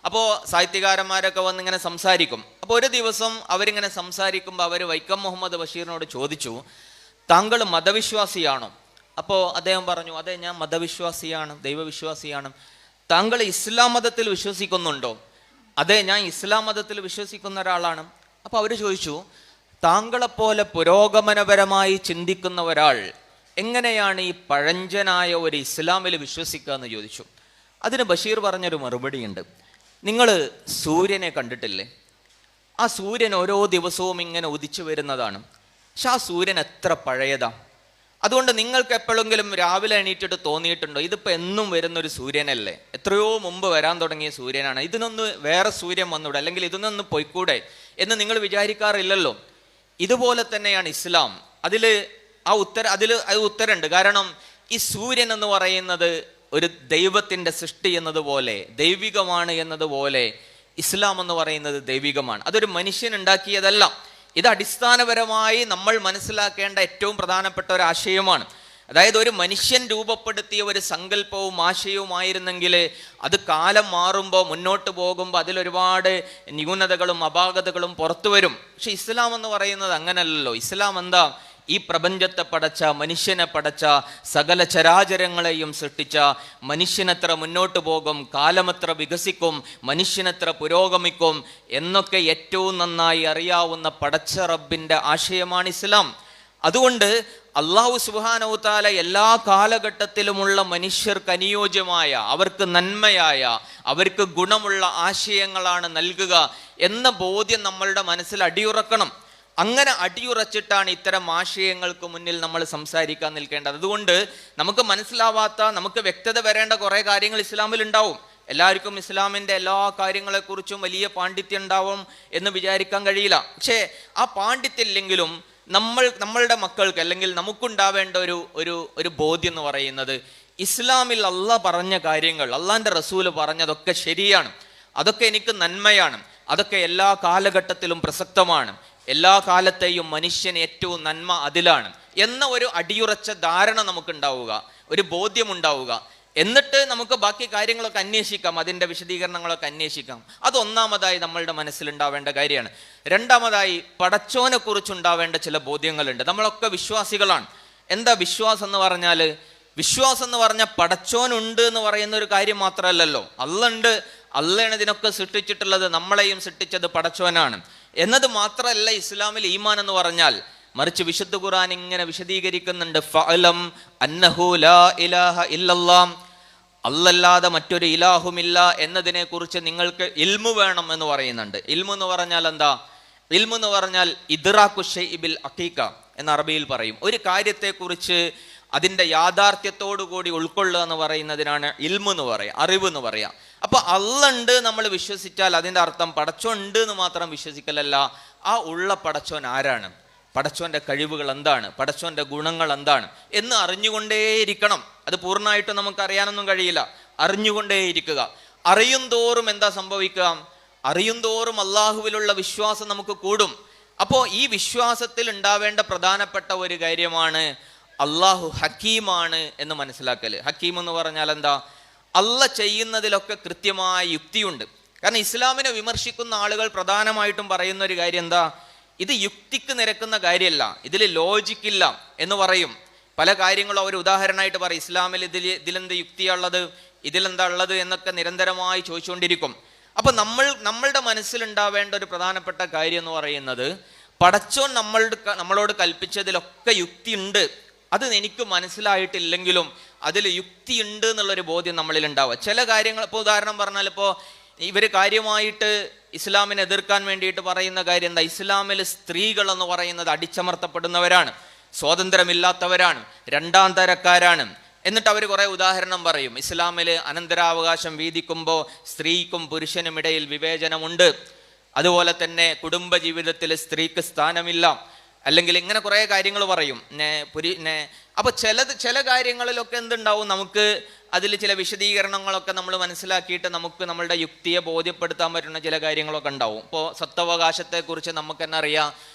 അപ്പോൾ സാഹിത്യകാരന്മാരൊക്കെ വന്നിങ്ങനെ സംസാരിക്കും. അപ്പോൾ ഒരു ദിവസം അവരിങ്ങനെ സംസാരിക്കുമ്പോൾ അവർ വൈക്കം മുഹമ്മദ് ബഷീറിനോട് ചോദിച്ചു, താങ്കൾ മതവിശ്വാസിയാണോ? അപ്പോൾ അദ്ദേഹം പറഞ്ഞു, അതെ ഞാൻ മതവിശ്വാസിയാണ്, ദൈവവിശ്വാസിയാണ്. താങ്കൾ ഇസ്ലാം മതത്തിൽ വിശ്വസിക്കുന്നുണ്ടോ? അതെ ഞാൻ ഇസ്ലാം മതത്തിൽ വിശ്വസിക്കുന്ന ഒരാളാണ്. അപ്പോൾ അവർ ചോദിച്ചു, താങ്കളെപ്പോലെ പുരോഗമനപരമായി ചിന്തിക്കുന്ന ഒരാൾ എങ്ങനെയാണ് ഈ പഴഞ്ചനായ ഒരു ഇസ്ലാമിൽ വിശ്വസിക്കുക എന്ന് ചോദിച്ചു. അതിന് ബഷീർ പറഞ്ഞൊരു മറുപടിയുണ്ട്. നിങ്ങൾ സൂര്യനെ കണ്ടിട്ടില്ലേ? ആ സൂര്യൻ ഓരോ ദിവസവും ഇങ്ങനെ ഉദിച്ചു വരുന്നതാണ്. പക്ഷെ ആ സൂര്യൻ എത്ര പഴയതാ. അതുകൊണ്ട് നിങ്ങൾക്ക് എപ്പോഴെങ്കിലും രാവിലെ എണീറ്റിട്ട് തോന്നിയിട്ടുണ്ടോ ഇതിപ്പോൾ എന്നും വരുന്നൊരു സൂര്യനല്ലേ, എത്രയോ മുമ്പ് വരാൻ തുടങ്ങിയ സൂര്യനാണ്, ഇതിനൊന്ന് വേറെ സൂര്യൻ വന്നൂടെ, അല്ലെങ്കിൽ ഇതിനൊന്ന് പൊയ്ക്കൂടെ എന്ന് നിങ്ങൾ വിചാരിക്കാറില്ലല്ലോ. ഇതുപോലെ തന്നെയാണ് ഇസ്ലാം. അതിൽ ഉത്തരമുണ്ട്. കാരണം ഈ സൂര്യൻ എന്ന് പറയുന്നത് ഒരു ദൈവത്തിൻ്റെ സൃഷ്ടി എന്നതുപോലെ, ദൈവികമാണ് എന്നതുപോലെ ഇസ്ലാം എന്ന് പറയുന്നത് ദൈവികമാണ്. അതൊരു മനുഷ്യൻ ഉണ്ടാക്കിയതല്ല. ഇത് അടിസ്ഥാനപരമായി നമ്മൾ മനസ്സിലാക്കേണ്ട ഏറ്റവും പ്രധാനപ്പെട്ട ഒരു ആശയമാണ്. അതായത് ഒരു മനുഷ്യൻ രൂപപ്പെടുത്തിയ ഒരു സങ്കല്പവും ആശയവുമായിരുന്നെങ്കിൽ അത് കാലം മാറുമ്പോൾ മുന്നോട്ട് പോകുമ്പോൾ അതിലൊരുപാട് ന്യൂനതകളും അപാകതകളും പുറത്തു വരും. പക്ഷെ ഇസ്ലാം എന്ന് പറയുന്നത് അങ്ങനല്ലല്ലോ. ഇസ്ലാം എന്താ? ഈ പ്രപഞ്ചത്തെ പടച്ച, മനുഷ്യനെ പടച്ച, സകല ചരാചരങ്ങളെയും സൃഷ്ടിച്ച, മനുഷ്യനെത്ര മുന്നോട്ട് പോകും, കാലമെത്ര വികസിക്കും, മനുഷ്യനെത്ര പുരോഗമിക്കും എന്നൊക്കെ ഏറ്റവും നന്നായി അറിയാവുന്ന പടച്ച റബ്ബിൻ്റെ ആശയമാണ് ഇസ്ലാം. അതുകൊണ്ട് അള്ളാഹു സുബ്ഹാനഹു തആല എല്ലാ കാലഘട്ടത്തിലുമുള്ള മനുഷ്യർക്ക് അനുയോജ്യമായ, അവർക്ക് നന്മയായ, അവർക്ക് ഗുണമുള്ള ആശയങ്ങളാണ് നൽകുക എന്ന ബോധ്യം നമ്മളുടെ മനസ്സിൽ അടിയുറക്കണം. അങ്ങനെ അടിയുറച്ചിട്ടാണ് ഇത്തരം ആശയങ്ങൾക്ക് മുന്നിൽ നമ്മൾ സംസാരിക്കാൻ നിൽക്കേണ്ടത്. അതുകൊണ്ട് നമുക്ക് മനസ്സിലാവാത്ത, നമുക്ക് വ്യക്തത വരേണ്ട കുറേ കാര്യങ്ങൾ ഇസ്ലാമിൽ ഉണ്ടാവും. എല്ലാവർക്കും ഇസ്ലാമിൻ്റെ എല്ലാ കാര്യങ്ങളെക്കുറിച്ചും വലിയ പാണ്ഡിത്യം ഉണ്ടാവും എന്ന് വിചാരിക്കാൻ കഴിയില്ല. പക്ഷേ ആ പാണ്ഡിത്യം ഇല്ലെങ്കിലും നമ്മളുടെ മക്കൾക്ക് അല്ലെങ്കിൽ നമുക്കുണ്ടാവേണ്ട ഒരു ബോധ്യം എന്ന് പറയുന്നത് ഇസ്ലാമിൽ അള്ളാഹ് പറഞ്ഞ കാര്യങ്ങൾ, അള്ളാഹിൻ്റെ റസൂല് പറഞ്ഞതൊക്കെ ശരിയാണ്, അതൊക്കെ എനിക്ക് നന്മയാണ്, അതൊക്കെ എല്ലാ കാലഘട്ടത്തിലും പ്രസക്തമാണ്, എല്ലാ കാലത്തെയും മനുഷ്യന് ഏറ്റവും നന്മ അതിലാണ് എന്ന ഒരു അടിയുറച്ച ധാരണ നമുക്കുണ്ടാവുക, ഒരു ബോധ്യമുണ്ടാവുക. എന്നിട്ട് നമുക്ക് ബാക്കി കാര്യങ്ങളൊക്കെ അന്വേഷിക്കാം, അതിൻ്റെ വിശദീകരണങ്ങളൊക്കെ അന്വേഷിക്കാം. അതൊന്നാമതായി നമ്മളുടെ മനസ്സിലുണ്ടാവേണ്ട കാര്യമാണ്. രണ്ടാമതായി പടച്ചോനെ കുറിച്ചുണ്ടാവേണ്ട ചില ബോധ്യങ്ങളുണ്ട്. നമ്മളൊക്കെ വിശ്വാസികളാണ്. എന്താ വിശ്വാസം എന്ന് പറഞ്ഞാൽ? വിശ്വാസം എന്ന് പറഞ്ഞാൽ പടച്ചോനുണ്ട് എന്ന് പറയുന്ന ഒരു കാര്യം മാത്രമല്ലല്ലോ. അള്ള ഉണ്ട്, അള്ളയാണ് ഇതിനൊക്കെ സൃഷ്ടിച്ചിട്ടുള്ളത്, നമ്മളെയും സൃഷ്ടിച്ചത് പടച്ചോനാണ് എന്നത് മാത്രമല്ല ഇസ്ലാമിൽ ഈമാൻ എന്ന് പറഞ്ഞാൽ. മറിച്ച് വിശുദ്ധ ഖുർആൻ ഇങ്ങനെ വിശദീകരിക്കുന്നുണ്ട്, ഫഅലം അന്നഹു ലാ ഇലാഹ ഇല്ലല്ലാഹ്, അല്ലല്ലാതെ മറ്റൊരു ഇലാഹുമില്ല എന്നതിനെ കുറിച്ച് നിങ്ങൾക്ക് ഇൽമു വേണം എന്ന് പറയുന്നുണ്ട്. ഇൽമു എന്ന് പറഞ്ഞാൽ എന്താ? ഇൽമു എന്ന് പറഞ്ഞാൽ ഇദ്റാഖു ശൈഇ ബിൽ ഹഖീഖ എന്ന് അറബിയിൽ പറയും. ഒരു കാര്യത്തെക്കുറിച്ച് അതിൻ്റെ യാഥാർത്ഥ്യത്തോടു കൂടി ഉൾക്കൊള്ളുക എന്ന് പറയുന്നതിനാണ് ഇൽമു എന്ന് പറയുക, അറിവ് എന്ന് പറയാം. അപ്പൊ അള്ള ഉണ്ട് നമ്മൾ വിശ്വസിച്ചാൽ അതിൻ്റെ അർത്ഥം പടച്ചോൻ ഉണ്ട് എന്ന് മാത്രം വിശ്വസിക്കലല്ല, ആ ഉള്ള പടച്ചോൻ ആരാണ്, പടച്ചോന്റെ കഴിവുകൾ എന്താണ്, പടച്ചോന്റെ ഗുണങ്ങൾ എന്താണ് എന്ന് അറിഞ്ഞുകൊണ്ടേയിരിക്കണം. അത് പൂർണ്ണമായിട്ടും നമുക്ക് അറിയാനൊന്നും കഴിയില്ല, അറിഞ്ഞുകൊണ്ടേയിരിക്കുക. അറിയും തോറും എന്താ സംഭവിക്കുക? അറിയും തോറും അള്ളാഹുവിലുള്ള വിശ്വാസം നമുക്ക് കൂടും. അപ്പോൾ ഈ വിശ്വാസത്തിൽ ഉണ്ടാവേണ്ട പ്രധാനപ്പെട്ട ഒരു കാര്യമാണ് അള്ളാഹു ഹക്കീമാണ് എന്ന് മനസ്സിലാക്കല്. ഹക്കീം എന്ന് പറഞ്ഞാൽ എന്താ? അള്ള ചെയ്യുന്നതിലൊക്കെ കൃത്യമായ യുക്തിയുണ്ട്. കാരണം ഇസ്ലാമിനെ വിമർശിക്കുന്ന ആളുകൾ പ്രധാനമായിട്ടും പറയുന്ന ഒരു കാര്യം എന്താ? ഇത് യുക്തിക്ക് നിരക്കുന്ന കാര്യമല്ല, ഇതിൽ ലോജിക്കില്ല എന്ന് പറയും. പല കാര്യങ്ങളും അവർ ഉദാഹരണമായിട്ട് പറയും, ഇസ്ലാമിൽ ഇതിലെന്ത് യുക്തിയുള്ളത്, ഇതിലെന്താ ഉള്ളത് എന്നൊക്കെ നിരന്തരമായി ചോദിച്ചുകൊണ്ടിരിക്കും. അപ്പൊ നമ്മളുടെ മനസ്സിലുണ്ടാവേണ്ട ഒരു പ്രധാനപ്പെട്ട കാര്യം എന്ന് പറയുന്നത് പടച്ചോൻ നമ്മളോട് കൽപ്പിച്ചതിലൊക്കെ യുക്തി ഉണ്ട്. അത് എനിക്ക് മനസ്സിലായിട്ടില്ലെങ്കിലും അതിൽ യുക്തി ഉണ്ട് എന്നുള്ളൊരു ബോധ്യം നമ്മളിൽ ഉണ്ടാവുക. ചില കാര്യങ്ങൾ, ഇപ്പോൾ ഉദാഹരണം പറഞ്ഞാൽ, ഇപ്പോൾ ഇവർ കാര്യമായിട്ട് ഇസ്ലാമിനെ എതിർക്കാൻ വേണ്ടിയിട്ട് പറയുന്ന കാര്യം എന്താ? ഇസ്ലാമിൽ സ്ത്രീകൾ എന്ന് പറയുന്നത് അടിച്ചമർത്തപ്പെടുന്നവരാണ്, സ്വാതന്ത്ര്യമില്ലാത്തവരാണ്, രണ്ടാം തരക്കാരാണ്. എന്നിട്ട് അവർ കുറേ ഉദാഹരണം പറയും. ഇസ്ലാമിൽ അനന്തരാവകാശം വീതിക്കുമ്പോൾ സ്ത്രീക്കും പുരുഷനും ഇടയിൽ വിവേചനമുണ്ട്, അതുപോലെ തന്നെ കുടുംബജീവിതത്തിൽ സ്ത്രീക്ക് സ്ഥാനമില്ല, അല്ലെങ്കിൽ ഇങ്ങനെ കുറേ കാര്യങ്ങൾ പറയും. അപ്പോൾ ചില കാര്യങ്ങളിലൊക്കെ എന്തുണ്ടാവും, നമുക്ക് അതിൽ ചില വിശദീകരണങ്ങളൊക്കെ നമ്മൾ മനസ്സിലാക്കിയിട്ട് നമുക്ക് നമ്മളുടെ യുക്തിയെ ബോധ്യപ്പെടുത്താൻ പറ്റുന്ന ചില കാര്യങ്ങളൊക്കെ ഉണ്ടാവും. ഇപ്പോൾ സ്വത്തവകാശത്തെക്കുറിച്ച് നമുക്ക് തന്നെ അറിയാം,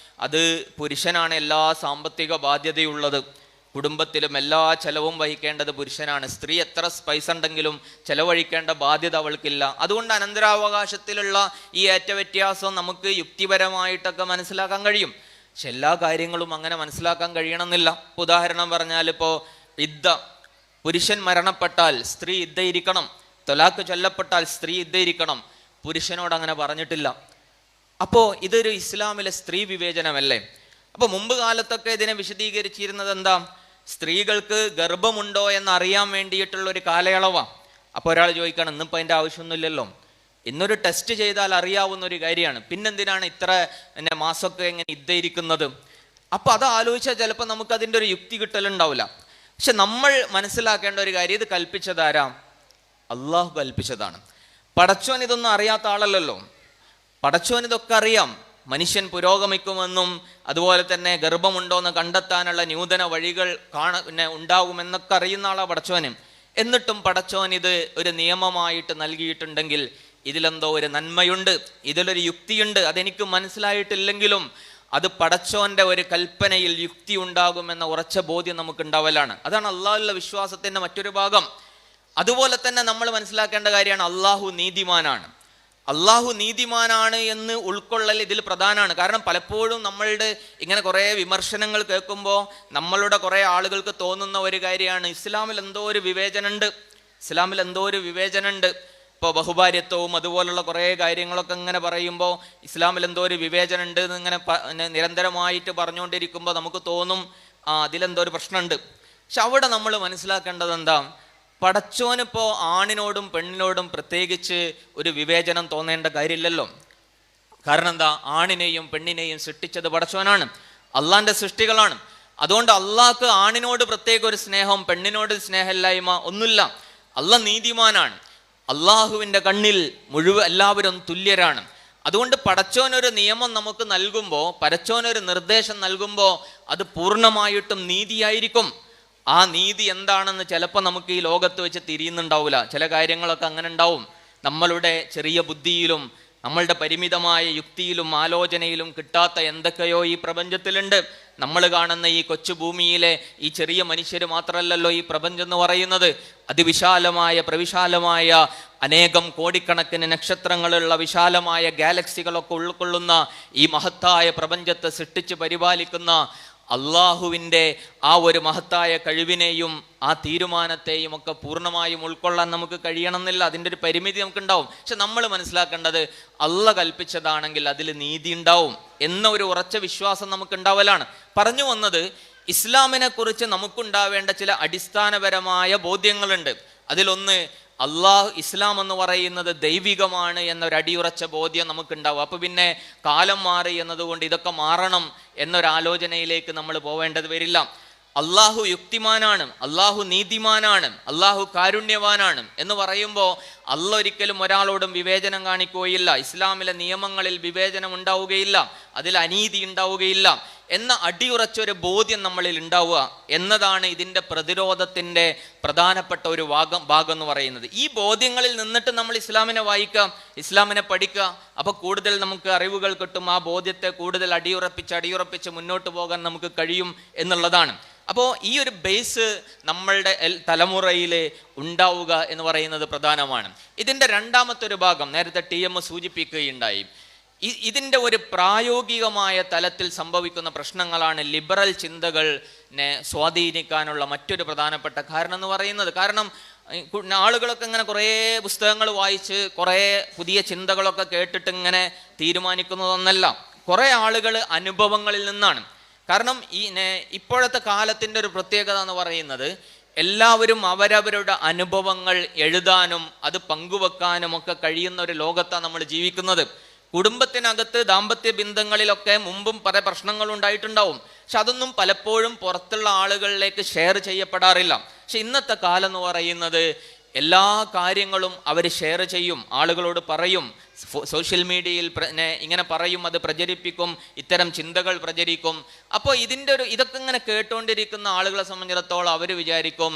അത് പുരുഷനാണ് എല്ലാ സാമ്പത്തിക ബാധ്യതയുള്ളത്, കുടുംബത്തിലും എല്ലാ ചെലവും വഹിക്കേണ്ടത് പുരുഷനാണ്. സ്ത്രീ എത്ര പൈസ ഉണ്ടെങ്കിലും ചെലവഴിക്കേണ്ട ബാധ്യത അവൾക്കില്ല. അതുകൊണ്ട് അനന്തരാവകാശത്തിലുള്ള ഈ ഏറ്റവ്യത്യാസം നമുക്ക് യുക്തിപരമായിട്ടൊക്കെ മനസ്സിലാക്കാൻ കഴിയും. പക്ഷെ എല്ലാ കാര്യങ്ങളും അങ്ങനെ മനസ്സിലാക്കാൻ കഴിയണമെന്നില്ല. ഉദാഹരണം പറഞ്ഞാൽ, ഇപ്പോൾ ഇദ്ദ, പുരുഷൻ മരണപ്പെട്ടാൽ സ്ത്രീ ഇദ്ദയിരിക്കണം, തൊലാക്ക് ചൊല്ലപ്പെട്ടാൽ സ്ത്രീ ഇദ്ദയിരിക്കണം. പുരുഷനോട് അങ്ങനെ പറഞ്ഞിട്ടില്ല. അപ്പോൾ ഇതൊരു ഇസ്ലാമിലെ സ്ത്രീ വിവേചനമല്ലേ? അപ്പോൾ മുമ്പ് കാലത്തൊക്കെ ഇതിനെ വിശദീകരിച്ചിരുന്നത് എന്താ? സ്ത്രീകൾക്ക് ഗർഭമുണ്ടോ എന്നറിയാൻ വേണ്ടിയിട്ടുള്ള ഒരു കാലയളവാണ്. അപ്പോൾ ഒരാൾ ചോദിക്കണം, ഇന്നിപ്പോൾ അതിൻ്റെ ആവശ്യമൊന്നുമില്ലല്ലോ, ഇന്നൊരു ടെസ്റ്റ് ചെയ്താൽ അറിയാവുന്ന ഒരു കാര്യമാണ്, പിന്നെന്തിനാണ് ഇത്ര മാസമൊക്കെ എങ്ങനെ ഇദ്ദയിരിക്കുന്നത്? അപ്പോൾ അത് ആലോചിച്ചാൽ ചിലപ്പോൾ നമുക്കതിൻ്റെ ഒരു യുക്തി കിട്ടലുണ്ടാവില്ല. പക്ഷെ നമ്മൾ മനസ്സിലാക്കേണ്ട ഒരു കാര്യം, ഇത് കൽപ്പിച്ചതാരാ? അള്ളാഹു കൽപ്പിച്ചതാണ്. പടച്ചോൻ ഇതൊന്നും അറിയാത്ത ആളല്ലല്ലോ, പടച്ചോൻ ഇതൊക്കെ അറിയാം. മനുഷ്യൻ പുരോഗമിക്കുമെന്നും അതുപോലെ തന്നെ ഗർഭമുണ്ടോയെന്ന് കണ്ടെത്താനുള്ള നൂതന വഴികൾ ഉണ്ടാകുമെന്നൊക്കെ അറിയുന്ന ആളാണ് പടച്ചോനും. എന്നിട്ടും പടച്ചോൻ ഇത് ഒരു നിയമമായിട്ട് നൽകിയിട്ടുണ്ടെങ്കിൽ ഇതിലെന്തോ ഒരു നന്മയുണ്ട്, ഇതിലൊരു യുക്തിയുണ്ട്. അതെനിക്ക് മനസ്സിലായിട്ടില്ലെങ്കിലും അത് പടച്ചോന്റെ ഒരു കൽപ്പനയിൽ യുക്തി ഉണ്ടാകുമെന്ന ഉറച്ച ബോധ്യം നമുക്ക് ഉണ്ടാവലാണ്. അതാണ് അള്ളാഹുള്ള വിശ്വാസത്തിന്റെ മറ്റൊരു ഭാഗം. അതുപോലെ തന്നെ നമ്മൾ മനസ്സിലാക്കേണ്ട കാര്യമാണ്, അള്ളാഹു നീതിമാനാണ്. അള്ളാഹു നീതിമാനാണ് എന്ന് ഉൾക്കൊള്ളൽ ഇതിൽ പ്രധാനമാണ്. കാരണം പലപ്പോഴും നമ്മളുടെ ഇങ്ങനെ കുറേ വിമർശനങ്ങൾ കേൾക്കുമ്പോൾ നമ്മളുടെ കുറേ ആളുകൾക്ക് തോന്നുന്ന ഒരു കാര്യമാണ്, ഇസ്ലാമിൽ എന്തോ ഒരു വിവേചനമുണ്ട്, ഇസ്ലാമിൽ എന്തോ ഒരു വിവേചനമുണ്ട്. ഇപ്പോൾ ബഹുഭാര്യത്വവും അതുപോലുള്ള കുറേ കാര്യങ്ങളൊക്കെ ഇങ്ങനെ പറയുമ്പോൾ ഇസ്ലാമിൽ എന്തോ ഒരു വിവേചനമുണ്ട് എന്ന് ഇങ്ങനെ നിരന്തരമായിട്ട് പറഞ്ഞുകൊണ്ടിരിക്കുമ്പോൾ നമുക്ക് തോന്നും അതിലെന്തോ ഒരു പ്രശ്നമുണ്ട്. പക്ഷെ അവിടെ നമ്മൾ മനസ്സിലാക്കേണ്ടത് എന്താ? പടച്ചോനിപ്പോൾ ആണിനോടും പെണ്ണിനോടും പ്രത്യേകിച്ച് ഒരു വിവേചനം തോന്നേണ്ട കാര്യമില്ലല്ലോ. കാരണം എന്താ? ആണിനെയും പെണ്ണിനെയും സൃഷ്ടിച്ചത് പടച്ചോനാണ്, അള്ളാന്റെ സൃഷ്ടികളാണ്. അതുകൊണ്ട് അള്ളാഹ്ക്ക് ആണിനോട് പ്രത്യേക ഒരു സ്നേഹം, പെണ്ണിനോട് സ്നേഹമില്ലായ്മ ഒന്നുമില്ല. അള്ളാഹ് നീതിമാനാണ്. അള്ളാഹുവിൻ്റെ കണ്ണിൽ എല്ലാവരും തുല്യരാണ്. അതുകൊണ്ട് പടച്ചോനൊരു നിയമം നമുക്ക് നൽകുമ്പോൾ, പടച്ചോനൊരു നിർദ്ദേശം നൽകുമ്പോൾ അത് പൂർണ്ണമായിട്ടും നീതിയായിരിക്കും. ആ നീതി എന്താണെന്ന് ചിലപ്പോൾ നമുക്ക് ഈ ലോകത്ത് വെച്ച് തിരിയുന്നുണ്ടാവില്ല. ചില കാര്യങ്ങളൊക്കെ അങ്ങനെ ഉണ്ടാവും. നമ്മളുടെ ചെറിയ ബുദ്ധിയിലും നമ്മളുടെ പരിമിതമായ യുക്തിയിലും ആലോചനയിലും കിട്ടാത്ത എന്തൊക്കെയോ ഈ പ്രപഞ്ചത്തിലുണ്ട്. നമ്മൾ കാണുന്ന ഈ കൊച്ചു ഭൂമിയിലെ ഈ ചെറിയ മനുഷ്യർ മാത്രമല്ലല്ലോ ഈ പ്രപഞ്ചം എന്ന് പറയുന്നത്. അതിവിശാലമായ പ്രവിശാലമായ അനേകം കോടിക്കണക്കിന് നക്ഷത്രങ്ങളുള്ള വിശാലമായ ഗാലക്സികളൊക്കെ ഉൾക്കൊള്ളുന്ന ഈ മഹത്തായ പ്രപഞ്ചത്തെ സൃഷ്ടിച്ച് പരിപാലിക്കുന്ന അള്ളാഹുവിൻ്റെ ആ ഒരു മഹത്തായ കഴിവിനെയും ആ തീരുമാനത്തെയും ഒക്കെ പൂർണ്ണമായും ഉൾക്കൊള്ളാൻ നമുക്ക് കഴിയണമെന്നില്ല. അതിൻ്റെ ഒരു പരിമിതി നമുക്കുണ്ടാവും. പക്ഷെ നമ്മൾ മനസ്സിലാക്കേണ്ടത് അള്ളാഹ് കൽപ്പിച്ചതാണെങ്കിൽ അതിൽ നീതി ഉണ്ടാവും എന്ന ഒരു ഉറച്ച വിശ്വാസം നമുക്കുണ്ടാവലാണ്. പറഞ്ഞു വന്നത്, ഇസ്ലാമിനെ കുറിച്ച് നമുക്കുണ്ടാവേണ്ട ചില അടിസ്ഥാനപരമായ ബോധ്യങ്ങളുണ്ട്. അതിലൊന്ന്, ഇസ്ലാം എന്ന് പറയുന്നത് ദൈവികമാണ് എന്നൊരടിയുറച്ച ബോധ്യം നമുക്കുണ്ടാവും. അപ്പോൾ പിന്നെ കാലം മാറി എന്നതുകൊണ്ട് ഇതൊക്കെ മാറണം എന്നൊരാലോചനയിലേക്ക് നമ്മൾ പോവേണ്ടത് വരില്ല. അള്ളാഹു യുക്തിമാനാണ്, അള്ളാഹു നീതിമാനാണ്, അള്ളാഹു കാരുണ്യവാനാണ് എന്ന് പറയുമ്പോൾ അള്ളാഹ് ഒരിക്കലും ഒരാളോടും വിവേചനം കാണിക്കുകയില്ല. ഇസ്ലാമിലെ നിയമങ്ങളിൽ വിവേചനം ഉണ്ടാവുകയില്ല, അതിൽ അനീതി ഉണ്ടാവുകയില്ല എന്ന അടിയുറച്ചൊരു ബോധ്യം നമ്മളിൽ ഉണ്ടാവുക എന്നതാണ് ഇതിൻ്റെ പ്രതിരോധത്തിൻ്റെ പ്രധാനപ്പെട്ട ഒരു ഭാഗം എന്ന് പറയുന്നത്. ഈ ബോധ്യങ്ങളിൽ നിന്നിട്ട് നമ്മൾ ഇസ്ലാമിനെ വായിക്കാം, ഇസ്ലാമിനെ പഠിക്കുക. അപ്പോൾ കൂടുതൽ നമുക്ക് അറിവുകൾ കിട്ടും. ആ ബോധ്യത്തെ കൂടുതൽ അടിയുറപ്പിച്ച് മുന്നോട്ട് പോകാൻ നമുക്ക് കഴിയും എന്നുള്ളതാണ്. അപ്പോൾ ഈ ഒരു ബേസ് നമ്മളുടെ തലമുറയിൽ ഉണ്ടാവുക എന്ന് പറയുന്നത് പ്രധാനമാണ്. ഇതിൻ്റെ രണ്ടാമത്തെ ഒരു ഭാഗം നേരത്തെ TM സൂചിപ്പിക്കുകയുണ്ടായി. ഇതിൻ്റെ ഒരു പ്രായോഗികമായ തലത്തിൽ സംഭവിക്കുന്ന പ്രശ്നങ്ങളാണ് ലിബറൽ ചിന്തകളെ സ്വാധീനിക്കാനുള്ള മറ്റൊരു പ്രധാനപ്പെട്ട കാരണം എന്ന് പറയുന്നത്. കാരണം ആളുകളൊക്കെ ഇങ്ങനെ കുറേ പുസ്തകങ്ങൾ വായിച്ച് കുറേ പുതിയ ചിന്തകളൊക്കെ കേട്ടിട്ട് ഇങ്ങനെ തീരുമാനിക്കുന്നതൊന്നല്ല. കുറേ ആളുകൾ അനുഭവങ്ങളിൽ നിന്നാണ്. കാരണം ഇപ്പോഴത്തെ കാലത്തിൻ്റെ ഒരു പ്രത്യേകത എന്ന് പറയുന്നത്, എല്ലാവരും അവരവരുടെ അനുഭവങ്ങൾ എഴുതാനും അത് പങ്കുവെക്കാനും ഒക്കെ കഴിയുന്ന ഒരു ലോകത്താണ് നമ്മൾ ജീവിക്കുന്നത്. കുടുംബത്തിനകത്ത് ദാമ്പത്യ ബന്ധങ്ങളിലൊക്കെ മുമ്പും പല പ്രശ്നങ്ങളും ഉണ്ടായിട്ടുണ്ടാവും. പക്ഷെ അതൊന്നും പലപ്പോഴും പുറത്തുള്ള ആളുകളിലേക്ക് ഷെയർ ചെയ്യപ്പെടാറില്ല. പക്ഷെ ഇന്നത്തെ കാലം എന്ന് പറയുന്നത് എല്ലാ കാര്യങ്ങളും അവർ ഷെയർ ചെയ്യും, ആളുകളോട് പറയും, സോഷ്യൽ മീഡിയയിൽ ഇങ്ങനെ പറയും, അത് പ്രചരിപ്പിക്കും, ഇത്തരം ചിന്തകൾ പ്രചരിക്കും. അപ്പോൾ ഇതൊക്കെ ഇങ്ങനെ കേട്ടുകൊണ്ടിരിക്കുന്ന ആളുകളെ സംബന്ധിച്ചിടത്തോളം അവർ വിചാരിക്കും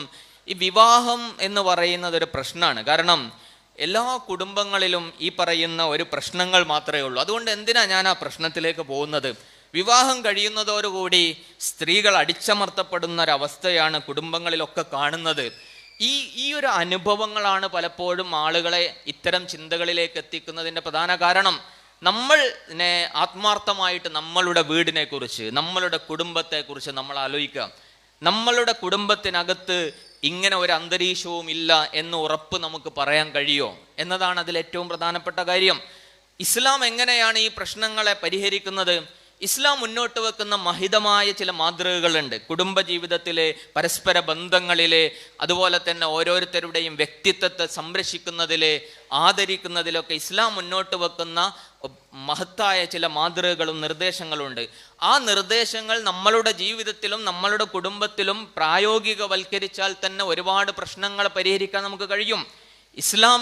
ഈ വിവാഹം എന്ന് പറയുന്നത് ഒരു പ്രശ്നമാണ്. കാരണം എല്ലാ കുടുംബങ്ങളിലും ഈ പറയുന്ന ഒരു പ്രശ്നങ്ങൾ മാത്രമേ ഉള്ളൂ. അതുകൊണ്ട് എന്തിനാ ഞാൻ ആ പ്രശ്നത്തിലേക്ക് പോകുന്നത്? വിവാഹം കഴിയുന്നതോടുകൂടി സ്ത്രീകൾ അടിച്ചമർത്തപ്പെടുന്ന ഒരവസ്ഥയാണ് കുടുംബങ്ങളിലൊക്കെ കാണുന്നത്. ഈ ഒരു അനുഭവങ്ങളാണ് പലപ്പോഴും ആളുകളെ ഇത്തരം ചിന്തകളിലേക്ക് എത്തിക്കുന്നതിൻ്റെ പ്രധാന കാരണം. നമ്മൾ ആത്മാർത്ഥമായിട്ട് നമ്മളുടെ വീടിനെ കുറിച്ച്, നമ്മളുടെ കുടുംബത്തെക്കുറിച്ച് നമ്മൾ ആലോചിക്കുക. നമ്മളുടെ കുടുംബത്തിനകത്ത് ഇങ്ങനെ ഒരു അന്തരീക്ഷവും ഇല്ല എന്ന് ഉറപ്പ് നമുക്ക് പറയാൻ കഴിയുമോ എന്നതാണ് അതിൽ ഏറ്റവും പ്രധാനപ്പെട്ട കാര്യം. ഇസ്ലാം എങ്ങനെയാണ് ഈ പ്രശ്നങ്ങളെ പരിഹരിക്കുന്നത്? ഇസ്ലാം മുന്നോട്ട് വെക്കുന്ന മഹിതമായ ചില മാതൃകകളുണ്ട്. കുടുംബജീവിതത്തിലെ പരസ്പര ബന്ധങ്ങളിലെ, അതുപോലെ തന്നെ ഓരോരുത്തരുടെയും വ്യക്തിത്വത്തെ സംരക്ഷിക്കുന്നതിലെ, ആദരിക്കുന്നതിലൊക്കെ ഇസ്ലാം മുന്നോട്ട് വെക്കുന്ന മഹത്തായ ചില മാതൃകകളും നിർദ്ദേശങ്ങളുണ്ട്. ആ നിർദ്ദേശങ്ങൾ നമ്മളുടെ ജീവിതത്തിലും നമ്മളുടെ കുടുംബത്തിലും പ്രായോഗികവൽക്കരിച്ചാൽ തന്നെ ഒരുപാട് പ്രശ്നങ്ങൾ പരിഹരിക്കാൻ നമുക്ക് കഴിയും. ഇസ്ലാം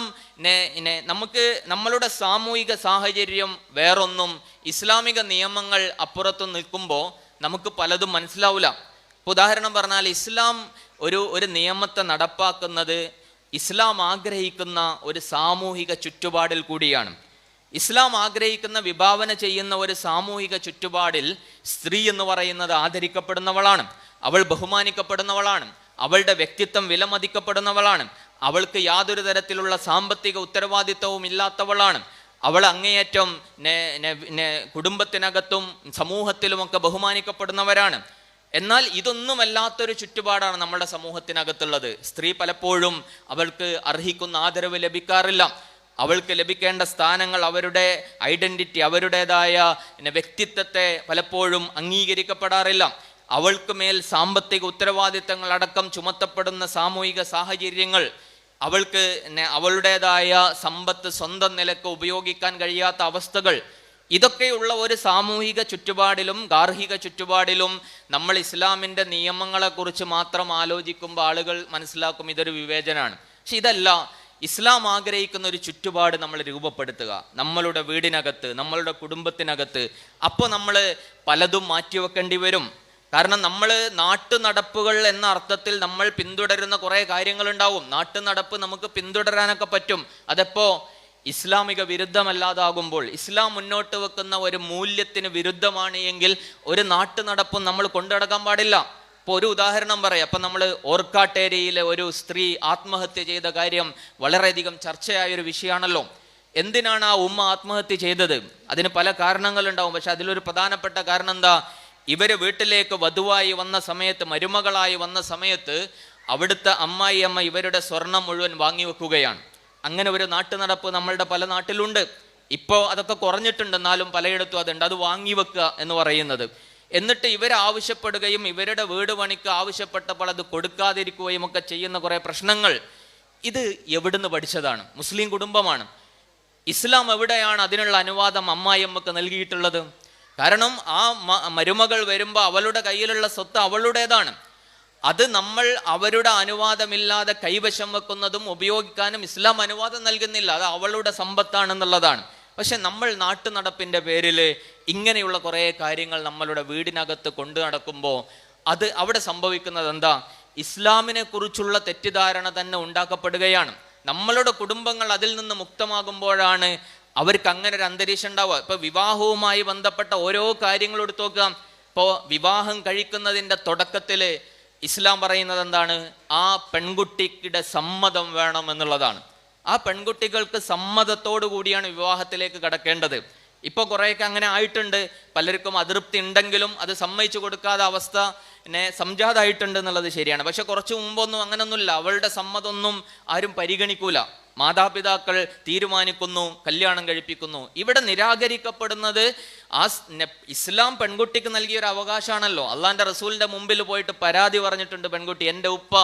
നമുക്ക് നമ്മളുടെ സാമൂഹിക സാഹചര്യം വേറൊന്നും, ഇസ്ലാമിക നിയമങ്ങൾ അപ്പുറത്തും നിൽക്കുമ്പോൾ നമുക്ക് പലതും മനസ്സിലാവില്ല. ഉദാഹരണം പറഞ്ഞാൽ, ഇസ്ലാം ഒരു നിയമത്തെ നടപ്പാക്കുന്നത് ഇസ്ലാം ആഗ്രഹിക്കുന്ന ഒരു സാമൂഹിക ചുറ്റുപാടിൽ കൂടിയാണ്. ഇസ്ലാം ആഗ്രഹിക്കുന്ന, വിഭാവന ചെയ്യുന്ന ഒരു സാമൂഹിക ചുറ്റുപാടിൽ സ്ത്രീ എന്ന് പറയുന്നത് ആദരിക്കപ്പെടുന്നവളാണ്, അവൾ ബഹുമാനിക്കപ്പെടുന്നവളാണ്, അവളുടെ വ്യക്തിത്വം വിലമതിക്കപ്പെടുന്നവളാണ്, അവൾക്ക് യാതൊരു തരത്തിലുള്ള സാമ്പത്തിക ഉത്തരവാദിത്വവും ഇല്ലാത്തവളാണ്, അവൾ അങ്ങേയറ്റം കുടുംബത്തിനകത്തും സമൂഹത്തിലുമൊക്കെ ബഹുമാനിക്കപ്പെടുന്നവരാണ്. എന്നാൽ ഇതൊന്നുമല്ലാത്തൊരു ചുറ്റുപാടാണ് നമ്മുടെ സമൂഹത്തിനകത്തുള്ളത്. സ്ത്രീ പലപ്പോഴും അവൾക്ക് അർഹിക്കുന്ന ആദരവ് ലഭിക്കാറില്ല. അവൾക്ക് ലഭിക്കേണ്ട സ്ഥാനങ്ങൾ, അവരുടെ ഐഡന്റിറ്റി, അവരുടേതായ വ്യക്തിത്വത്തെ പലപ്പോഴും അംഗീകരിക്കപ്പെടാറില്ല. അവൾക്ക് മേൽ സാമ്പത്തിക ഉത്തരവാദിത്തങ്ങൾ അടക്കം ചുമത്തപ്പെടുന്ന സാമൂഹിക സാഹചര്യങ്ങൾ, അവൾക്ക് അവളുടേതായ സമ്പത്ത് സ്വന്തം നിലക്ക് ഉപയോഗിക്കാൻ കഴിയാത്ത അവസ്ഥകൾ, ഇതൊക്കെയുള്ള ഒരു സാമൂഹിക ചുറ്റുപാടിലും ഗാർഹിക ചുറ്റുപാടിലും നമ്മൾ ഇസ്ലാമിൻ്റെ നിയമങ്ങളെക്കുറിച്ച് മാത്രം ആലോചിക്കുമ്പോൾ ആളുകൾ മനസ്സിലാക്കും ഇതൊരു വിവേചനമാണ്. പക്ഷെ ഇതല്ല. ഇസ്ലാം ആഗ്രഹിക്കുന്ന ഒരു ചുറ്റുപാട് നമ്മൾ രൂപപ്പെടുത്തുക, നമ്മളുടെ വീടിനകത്ത്, നമ്മളുടെ കുടുംബത്തിനകത്ത്. അപ്പോൾ നമ്മൾ പലതും മാറ്റിവെക്കേണ്ടി വരും. കാരണം നമ്മൾ നാട്ടു നടപ്പുകൾ എന്ന അർത്ഥത്തിൽ നമ്മൾ പിന്തുടരുന്ന കുറേ കാര്യങ്ങളുണ്ടാവും. നാട്ടു നടപ്പ് നമുക്ക് പിന്തുടരാനൊക്കെ പറ്റും. അതെപ്പോ ഇസ്ലാമിക വിരുദ്ധമല്ലാതാകുമ്പോൾ, ഇസ്ലാം മുന്നോട്ട് വെക്കുന്ന ഒരു മൂല്യത്തിന് വിരുദ്ധമാണ് എങ്കിൽ ഒരു നാട്ടു നടപ്പും നമ്മൾ കൊണ്ടുനടക്കാൻ പാടില്ല. ഇപ്പോൾ ഒരു ഉദാഹരണം പറയാം. അപ്പം നമ്മൾ ഓർക്കാട്ടേരിയിലെ ഒരു സ്ത്രീ ആത്മഹത്യ ചെയ്ത കാര്യം വളരെയധികം ചർച്ചയായൊരു വിഷയമാണല്ലോ. എന്തിനാണ് ആ ഉമ്മ ആത്മഹത്യ ചെയ്തത്? അതിന് പല കാരണങ്ങളുണ്ടാവും. പക്ഷെ അതിലൊരു പ്രധാനപ്പെട്ട കാരണം എന്താ? ഇവര് വീട്ടിലേക്ക് വധുവായി വന്ന സമയത്ത്, മരുമകളായി വന്ന സമയത്ത് അവിടുത്തെ അമ്മായിയമ്മ ഇവരുടെ സ്വർണം മുഴുവൻ വാങ്ങിവെക്കുകയാണ്. അങ്ങനെ ഒരു നാട്ടു നടപ്പ് നമ്മളുടെ പല നാട്ടിലുണ്ട്. ഇപ്പോൾ അതൊക്കെ കുറഞ്ഞിട്ടുണ്ട്, എന്നാലും പലയിടത്തും അതുണ്ട്. അത് വാങ്ങിവെക്കുക എന്ന് പറയുന്നത്. എന്നിട്ട് ഇവരാവശ്യപ്പെടുകയും ഇവരുടെ വീട് പണിക്ക് ആവശ്യപ്പെട്ടപ്പോൾ അത് കൊടുക്കാതിരിക്കുകയും ഒക്കെ ചെയ്യുന്ന കുറേ പ്രശ്നങ്ങൾ. ഇത് എവിടുന്ന് പഠിച്ചതാണ്? മുസ്ലിം കുടുംബമാണ്. ഇസ്ലാം എവിടെയാണ് അതിനുള്ള അനുവാദം അമ്മായിയമ്മക്ക് നൽകിയിട്ടുള്ളത്? കാരണം ആ മരുമകൾ വരുമ്പോൾ അവളുടെ കയ്യിലുള്ള സ്വത്ത് അവളുടേതാണ്. അത് നമ്മൾ അവരുടെ അനുവാദമില്ലാതെ കൈവശം വെക്കുന്നതും ഉപയോഗിക്കാനും ഇസ്ലാം അനുവാദം നൽകുന്നില്ല. അത് അവളുടെ സമ്പത്താണെന്നുള്ളതാണ്. പക്ഷെ നമ്മൾ നാട്ടു നടപ്പിൻ്റെ പേരിൽ ഇങ്ങനെയുള്ള കുറേ കാര്യങ്ങൾ നമ്മളുടെ വീടിനകത്ത് കൊണ്ടു നടക്കുമ്പോൾ അത് അവിടെ സംഭവിക്കുന്നത് എന്താ? ഇസ്ലാമിനെ കുറിച്ചുള്ള തെറ്റിദ്ധാരണ തന്നെ ഉണ്ടാക്കപ്പെടുകയാണ്. നമ്മളുടെ കുടുംബങ്ങൾ അതിൽ നിന്ന് മുക്തമാകുമ്പോഴാണ് അവർക്ക് അങ്ങനെ ഒരു അന്തരീക്ഷം ഉണ്ടാവുക. ഇപ്പൊ വിവാഹവുമായി ബന്ധപ്പെട്ട ഓരോ കാര്യങ്ങളും എടുത്തു നോക്കാം. ഇപ്പോൾ വിവാഹം കഴിക്കുന്നതിൻ്റെ തുടക്കത്തിൽ ഇസ്ലാം പറയുന്നത് എന്താണ്? ആ പെൺകുട്ടിയുടെ സമ്മതം വേണം എന്നുള്ളതാണ്. ആ പെൺകുട്ടികൾക്ക് സമ്മതത്തോടു കൂടിയാണ് വിവാഹത്തിലേക്ക് കടക്കേണ്ടത്. ഇപ്പോൾ കുറേയൊക്കെ അങ്ങനെ ആയിട്ടുണ്ട്. പലർക്കും അതൃപ്തി ഉണ്ടെങ്കിലും അത് സമ്മതിച്ചു കൊടുക്കാതെ അവസ്ഥ സംജാതമായിട്ടുണ്ട് എന്നുള്ളത് ശരിയാണ്. പക്ഷെ കുറച്ച് മുമ്പൊന്നും അങ്ങനൊന്നുമില്ല. അവളുടെ സമ്മതമൊന്നും ആരും പരിഗണിക്കൂല. മാതാപിതാക്കൾ തീരുമാനിക്കുന്നു, കല്യാണം കഴിപ്പിക്കുന്നു. ഇവിടെ നിരാകരിക്കപ്പെടുന്നത് ആ ഇസ്ലാം പെൺകുട്ടിക്ക് നൽകിയൊരു അവകാശമാണല്ലോ. അള്ളാന്റെ റസൂലിന്റെ മുമ്പിൽ പോയിട്ട് പരാതി പറഞ്ഞിട്ടുണ്ട് പെൺകുട്ടി, എൻ്റെ ഉപ്പ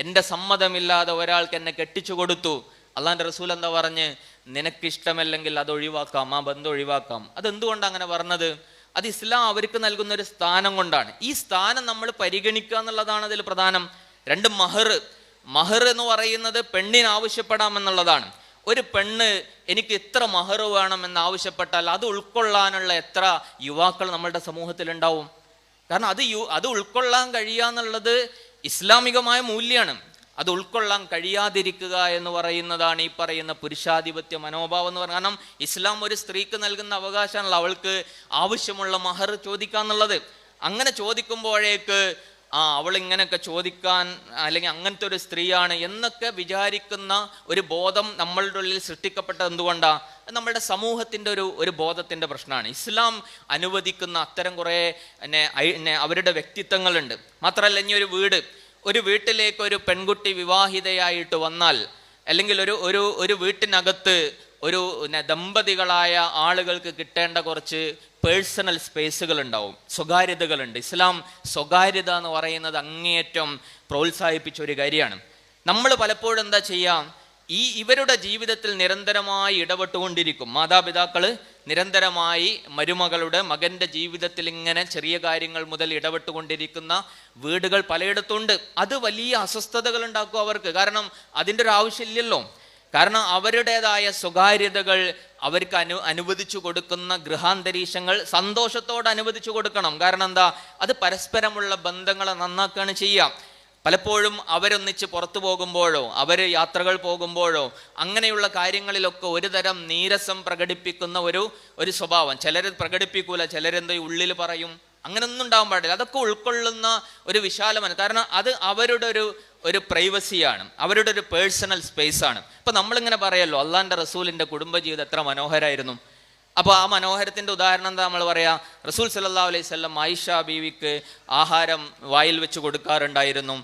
എൻ്റെ സമ്മതമില്ലാതെ ഒരാൾക്ക് എന്നെ കെട്ടിച്ചു കൊടുത്തു. അള്ളാന്റെ റസൂൽ എന്താ പറഞ്ഞ്? നിനക്കിഷ്ടമല്ലെങ്കിൽ അത് ഒഴിവാക്കാം, ആ ബന്ധം ഒഴിവാക്കാം. അതെന്തുകൊണ്ടാണ് അങ്ങനെ പറഞ്ഞത്? അത് ഇസ്ലാം അവർക്ക് നൽകുന്ന ഒരു സ്ഥാനം കൊണ്ടാണ്. ഈ സ്ഥാനം നമ്മൾ പരിഗണിക്കുക എന്നുള്ളതാണ് അതിൽ പ്രധാനം. രണ്ട്, മഹർ എന്ന് പറയുന്നത് പെണ്ണിന് ആവശ്യപ്പെടാമെന്നുള്ളതാണ്. ഒരു പെണ്ണ് എനിക്ക് ഇത്ര മഹർ വേണം എന്ന് ആവശ്യപ്പെട്ടാൽ അത് ഉൾക്കൊള്ളാനുള്ള എത്ര യുവാക്കൾ നമ്മളുടെ സമൂഹത്തിൽ ഉണ്ടാവും? കാരണം അത് ഉൾക്കൊള്ളാൻ കഴിയാന്നുള്ളത് ഇസ്ലാമികമായ മൂല്യമാണ്. അത് ഉൾക്കൊള്ളാൻ കഴിയാതിരിക്കുക എന്ന് പറയുന്നതാണ് ഈ പറയുന്ന പുരുഷാധിപത്യ മനോഭാവം എന്ന് പറയുന്നത്. കാരണം ഇസ്ലാം ഒരു സ്ത്രീക്ക് നൽകുന്ന അവകാശമാണല്ലോ അവൾക്ക് ആവശ്യമുള്ള മഹർ ചോദിക്കാന്നുള്ളത്. അങ്ങനെ ചോദിക്കുമ്പോഴേക്ക് അവൾ ഇങ്ങനെയൊക്കെ ചോദിക്കാൻ, അല്ലെങ്കിൽ അങ്ങനത്തെ ഒരു സ്ത്രീയാണ് എന്നൊക്കെ വിചാരിക്കുന്ന ഒരു ബോധം നമ്മളുടെ ഉള്ളിൽ സൃഷ്ടിക്കപ്പെട്ടത് എന്തുകൊണ്ടാണ്? നമ്മളുടെ സമൂഹത്തിൻ്റെ ഒരു ബോധത്തിൻ്റെ പ്രശ്നമാണ്. ഇസ്ലാം അനുവദിക്കുന്ന അത്തരം കുറേ അവരുടെ വ്യക്തിത്വങ്ങളുണ്ട്. മാത്രമല്ല, ഇനി ഒരു വീട്ടിലേക്ക് ഒരു പെൺകുട്ടി വിവാഹിതയായിട്ട് വന്നാൽ, അല്ലെങ്കിൽ ഒരു വീട്ടിനകത്ത് ഒരു ദമ്പതികളായ ആളുകൾക്ക് കിട്ടേണ്ട കുറച്ച് പേഴ്സണൽ സ്പേസുകൾ ഉണ്ടാവും, സ്വകാര്യതകളുണ്ട്. ഇസ്ലാം സ്വകാര്യത എന്ന് പറയുന്നത് അങ്ങേയറ്റം പ്രോത്സാഹിപ്പിച്ച ഒരു കാര്യമാണ്. നമ്മൾ പലപ്പോഴും എന്താ ചെയ്യാം? ഇവരുടെ ജീവിതത്തിൽ നിരന്തരമായി ഇടപെട്ടുകൊണ്ടിരിക്കും. മാതാപിതാക്കൾ നിരന്തരമായി മകൻ്റെ ജീവിതത്തിൽ ഇങ്ങനെ ചെറിയ കാര്യങ്ങൾ മുതൽ ഇടപെട്ടുകൊണ്ടിരിക്കുന്ന വീടുകൾ പലയിടത്തുണ്ട്. അത് വലിയ അസ്വസ്ഥതകൾ ഉണ്ടാക്കും അവർക്ക്. കാരണം അതിൻ്റെ ഒരു ആവശ്യമില്ലല്ലോ. കാരണം അവരുടേതായ സ്വകാര്യതകൾ അവർക്ക് അനുവദിച്ചു കൊടുക്കുന്ന ഗൃഹാന്തരീക്ഷങ്ങൾ സന്തോഷത്തോടെ അനുവദിച്ചു കൊടുക്കണം. കാരണം എന്താ? അത് പരസ്പരമുള്ള ബന്ധങ്ങളെ നന്നാക്കുകയാണ് ചെയ്യുക. പലപ്പോഴും അവരൊന്നിച്ച് പുറത്തു പോകുമ്പോഴോ അവർ യാത്രകൾ പോകുമ്പോഴോ അങ്ങനെയുള്ള കാര്യങ്ങളിലൊക്കെ ഒരു തരം നീരസം പ്രകടിപ്പിക്കുന്ന ഒരു സ്വഭാവം. ചിലർ പ്രകടിപ്പിക്കൂല, ചിലരെന്തോ ഉള്ളിൽ പറയും. അങ്ങനെയൊന്നും ഉണ്ടാവാൻ പാടില്ല. അതൊക്കെ ഉൾക്കൊള്ളുന്ന ഒരു വിശാലമാണ്. കാരണം അത് അവരുടെ ഒരു പ്രൈവസിയാണ്, അവരുടെ ഒരു പേഴ്സണൽ സ്പേസ് ആണ്. ഇപ്പം നമ്മളിങ്ങനെ പറയല്ലോ, അള്ളാന്റെ റസൂലിൻ്റെ കുടുംബജീവിതം എത്ര മനോഹരമായിരുന്നു. അപ്പോൾ ആ മനോഹരത്തിൻ്റെ ഉദാഹരണം എന്താ നമ്മൾ പറയാ? റസൂൽ സല്ലല്ലാഹു അലൈഹി വസല്ലം ആയിഷ ബീവിക്ക് ആഹാരം വായിൽ വെച്ച് കൊടുക്കാറുണ്ടായിരുന്നു.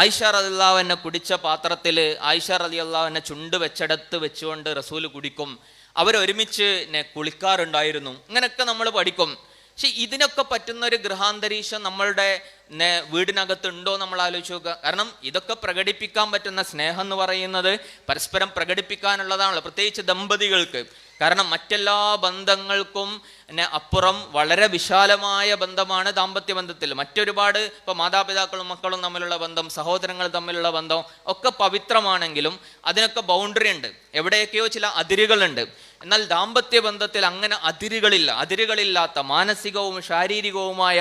ആയിഷ റളിയല്ലാഹു അൻഹ കുടിച്ച പാത്രത്തിൽ ആയിഷ റളിയല്ലാഹു അൻഹ ചുണ്ട് വെച്ചെടുത്ത് വെച്ചുകൊണ്ട് റസൂൽ കുടിക്കും. അവരൊരുമിച്ച് കുളിക്കാറുണ്ടായിരുന്നു. ഇങ്ങനെയൊക്കെ നമ്മൾ പഠിക്കും. പക്ഷെ ഇതിനൊക്കെ പറ്റുന്ന ഒരു ഗൃഹാന്തരീക്ഷം നമ്മളുടെ വീടിനകത്തുണ്ടോ നമ്മൾ ആലോചിച്ച് നോക്കുക. കാരണം ഇതൊക്കെ പ്രകടിപ്പിക്കാൻ പറ്റുന്ന സ്നേഹം എന്ന് പറയുന്നത് പരസ്പരം പ്രകടിപ്പിക്കാനുള്ളതാണല്ലോ, പ്രത്യേകിച്ച് ദമ്പതികൾക്ക്. കാരണം മറ്റെല്ലാ ബന്ധങ്ങൾക്കും അപ്പുറം വളരെ വിശാലമായ ബന്ധമാണ് ദാമ്പത്യ ബന്ധത്തിൽ. മറ്റൊരുപാട് ഇപ്പോൾ മാതാപിതാക്കളും മക്കളും തമ്മിലുള്ള ബന്ധം, സഹോദരങ്ങൾ തമ്മിലുള്ള ബന്ധം ഒക്കെ പവിത്രമാണെങ്കിലും അതിനൊക്കെ ബൗണ്ടറി ഉണ്ട്, എവിടെയൊക്കെയോ ചില അതിരുകളുണ്ട്. എന്നാൽ ദാമ്പത്യ ബന്ധത്തിൽ അങ്ങനെ അതിരുകളില്ലാത്ത മാനസികവും ശാരീരികവുമായ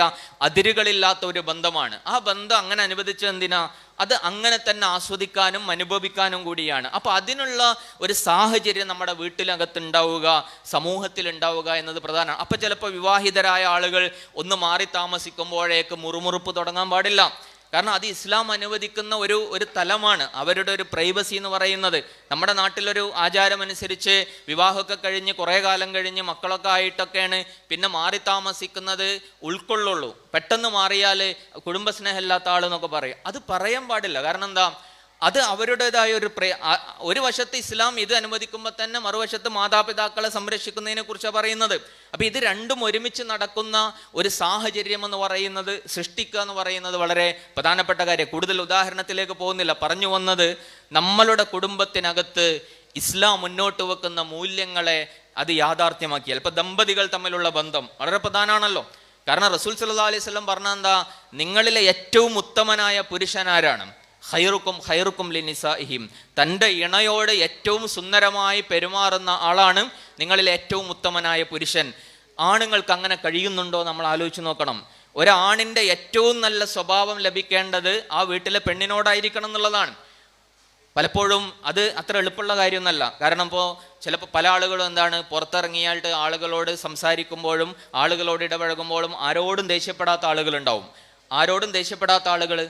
അതിരുകളില്ലാത്ത ഒരു ബന്ധമാണ്. ആ ബന്ധം അങ്ങനെ അനുവദിച്ചത് എന്തിനാ? അത് അങ്ങനെ തന്നെ ആസ്വദിക്കാനും അനുഭവിക്കാനും കൂടിയാണ്. അപ്പൊ അതിനുള്ള ഒരു സാഹചര്യം നമ്മുടെ വീട്ടിനകത്ത് ഉണ്ടാവുക, സമൂഹത്തിൽ ഉണ്ടാവുക എന്നത് പ്രധാനമാണ്. അപ്പൊ ചിലപ്പോൾ വിവാഹിതരായ ആളുകൾ ഒന്ന് മാറി താമസിക്കുമ്പോഴേക്ക് മുറുമുറുപ്പ് തുടങ്ങാൻ പാടില്ല. കാരണം അത് ഇസ്ലാം അനുവദിക്കുന്ന ഒരു തലമാണ്, അവരുടെ ഒരു പ്രൈവസി എന്ന് പറയുന്നത്. നമ്മുടെ നാട്ടിലൊരു ആചാരമനുസരിച്ച് വിവാഹമൊക്കെ കഴിഞ്ഞ് കുറേ കാലം കഴിഞ്ഞ് മക്കളൊക്കെ ആയിട്ടൊക്കെയാണ് പിന്നെ മാറി താമസിക്കുന്നത് ഉൾക്കൊള്ളുള്ളൂ. പെട്ടെന്ന് മാറിയാൽ കുടുംബസ്നേഹമില്ലാത്ത ആളെന്നൊക്കെ പറയും. അത് പറയാൻ പാടില്ല. കാരണം എന്താ? അത് അവരുടേതായ ഒരു വശത്ത് ഇസ്ലാം ഇത് അനുവദിക്കുമ്പോൾ തന്നെ മറുവശത്ത് മാതാപിതാക്കളെ സംരക്ഷിക്കുന്നതിനെ കുറിച്ചാണ് പറയുന്നത്. അപ്പൊ ഇത് രണ്ടും ഒരുമിച്ച് നടക്കുന്ന ഒരു സാഹചര്യം എന്ന് പറയുന്നത്, സൃഷ്ടിക്കുക എന്ന് പറയുന്നത് വളരെ പ്രധാനപ്പെട്ട കാര്യം. കൂടുതൽ ഉദാഹരണത്തിലേക്ക് പോകുന്നില്ല. പറഞ്ഞു വന്നത്, നമ്മളുടെ കുടുംബത്തിനകത്ത് ഇസ്ലാം മുന്നോട്ട് വെക്കുന്ന മൂല്യങ്ങളെ അത് യാഥാർത്ഥ്യമാക്കിയാൽ, ഇപ്പൊ ദമ്പതികൾ തമ്മിലുള്ള ബന്ധം വളരെ പ്രധാനമാണല്ലോ. കാരണം റസൂൽ സല്ലല്ലാഹു അലൈഹി വസല്ലം പറഞ്ഞ എന്താ? നിങ്ങളിലെ ഏറ്റവും ഉത്തമനായ പുരുഷനാരാണ്? ഖൈറുക്കും ലിനിസാഇഹിം, തൻ്റെ ഇണയോട് ഏറ്റവും സുന്ദരമായി പെരുമാറുന്ന ആളാണ് നിങ്ങളിൽ ഏറ്റവും ഉത്തമനായ പുരുഷൻ. ആണുങ്ങൾക്ക് അങ്ങനെ കഴിയുന്നുണ്ടോ നമ്മൾ ആലോചിച്ച് നോക്കണം. ഒരാണിൻ്റെ ഏറ്റവും നല്ല സ്വഭാവം ലഭിക്കേണ്ടത് ആ വീട്ടിലെ പെണ്ണിനോടായിരിക്കണം എന്നുള്ളതാണ്. പലപ്പോഴും അത് അത്ര എളുപ്പമുള്ള കാര്യമൊന്നുമല്ല. കാരണം ഇപ്പോൾ ചിലപ്പോൾ പല ആളുകളും എന്താണ്, പുറത്തിറങ്ങിയായിട്ട് ആളുകളോട് സംസാരിക്കുമ്പോഴും ആളുകളോട് ഇടപഴകുമ്പോഴും ആരോടും ദേഷ്യപ്പെടാത്ത ആളുകളുണ്ടാവും. ആരോടും ദേഷ്യപ്പെടാത്ത ആളുകൾ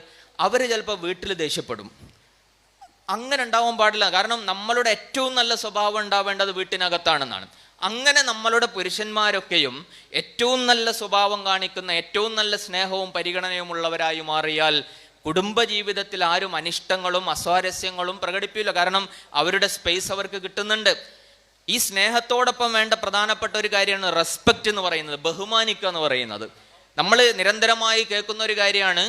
അവർ ചിലപ്പോൾ വീട്ടിൽ ദേഷ്യപ്പെടും. അങ്ങനെ ഉണ്ടാവാൻ പാടില്ല. കാരണം നമ്മളുടെ ഏറ്റവും നല്ല സ്വഭാവം ഉണ്ടാവേണ്ടത് വീട്ടിനകത്താണെന്നാണ്. അങ്ങനെ നമ്മളുടെ പുരുഷന്മാരൊക്കെയും ഏറ്റവും നല്ല സ്വഭാവം കാണിക്കുന്ന, ഏറ്റവും നല്ല സ്നേഹവും പരിഗണനയും ഉള്ളവരായി മാറിയാൽ കുടുംബജീവിതത്തിൽ ആരും അനിഷ്ടങ്ങളും അസ്വാരസ്യങ്ങളും പ്രകടിപ്പിക്കില്ല. കാരണം അവരുടെ സ്പേസ് അവർക്ക് കിട്ടുന്നുണ്ട്. ഈ സ്നേഹത്തോടൊപ്പം വേണ്ട പ്രധാനപ്പെട്ട ഒരു കാര്യമാണ് റെസ്പെക്റ്റ് എന്ന് പറയുന്നത്, ബഹുമാനിക്കുക എന്ന് പറയുന്നത്. നമ്മൾ നിരന്തരമായി കേൾക്കുന്ന ഒരു കാര്യമാണ്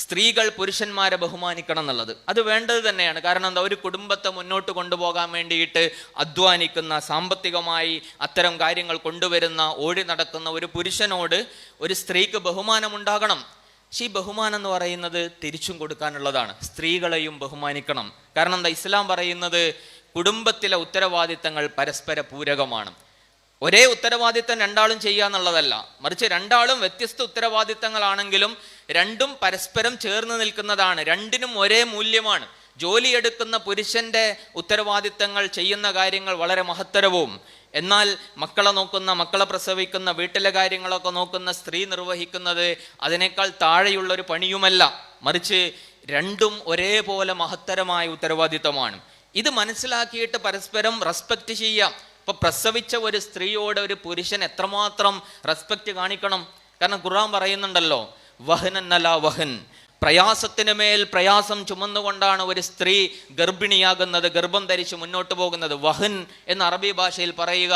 സ്ത്രീകൾ പുരുഷന്മാരെ ബഹുമാനിക്കണം എന്നുള്ളത്. അത് വേണ്ടത് തന്നെയാണ്. കാരണം എന്താ? ഒരു കുടുംബത്തെ മുന്നോട്ട് കൊണ്ടുപോകാൻ വേണ്ടിയിട്ട് അധ്വാനിക്കുന്ന, സാമ്പത്തികമായി അത്തരം കാര്യങ്ങൾ കൊണ്ടുവരുന്ന, ഓടി നടക്കുന്ന ഒരു പുരുഷനോട് ഒരു സ്ത്രീക്ക് ബഹുമാനമുണ്ടാകണം. പക്ഷേ ഈ ബഹുമാനം എന്ന് പറയുന്നത് തിരിച്ചും കൊടുക്കാനുള്ളതാണ്. സ്ത്രീകളെയും ബഹുമാനിക്കണം. കാരണം എന്താ? ഇസ്ലാം പറയുന്നത് കുടുംബത്തിലെ ഉത്തരവാദിത്തങ്ങൾ പരസ്പര പൂരകമാണ്. ഒരേ ഉത്തരവാദിത്തം രണ്ടാളും ചെയ്യുക എന്നുള്ളതല്ല, മറിച്ച് രണ്ടാളും വ്യത്യസ്ത ഉത്തരവാദിത്തങ്ങളാണെങ്കിലും രണ്ടും പരസ്പരം ചേർന്ന് നിൽക്കുന്നതാണ്. രണ്ടിനും ഒരേ മൂല്യമാണ്. ജോലിയെടുക്കുന്ന പുരുഷന്റെ ഉത്തരവാദിത്തങ്ങൾ, ചെയ്യുന്ന കാര്യങ്ങൾ വളരെ മഹത്തരവും, എന്നാൽ മക്കളെ നോക്കുന്ന, മക്കളെ പ്രസവിക്കുന്ന, വീട്ടിലെ കാര്യങ്ങളൊക്കെ നോക്കുന്ന സ്ത്രീ നിർവഹിക്കുന്നത് അതിനേക്കാൾ താഴെയുള്ളൊരു പണിയുമല്ല. മറിച്ച് രണ്ടും ഒരേപോലെ മഹത്തരമായ ഉത്തരവാദിത്തമാണ്. ഇത് മനസ്സിലാക്കിയിട്ട് പരസ്പരം റെസ്പെക്റ്റ് ചെയ്യാം. ഇപ്പൊ പ്രസവിച്ച ഒരു സ്ത്രീയോട് ഒരു പുരുഷൻ എത്രമാത്രം റെസ്പെക്റ്റ് കാണിക്കണം. കാരണം ഖുർആൻ പറയുന്നുണ്ടല്ലോ, വഹനന്നല വഹൻ, പ്രയാസത്തിന് മേൽ പ്രയാസം ചുമന്നുകൊണ്ടാണ് ഒരു സ്ത്രീ ഗർഭിണിയാകുന്നത്, ഗർഭം ധരിച്ച് മുന്നോട്ട് പോകുന്നത്. വഹൻ എന്ന അറബി ഭാഷയിൽ പറയുക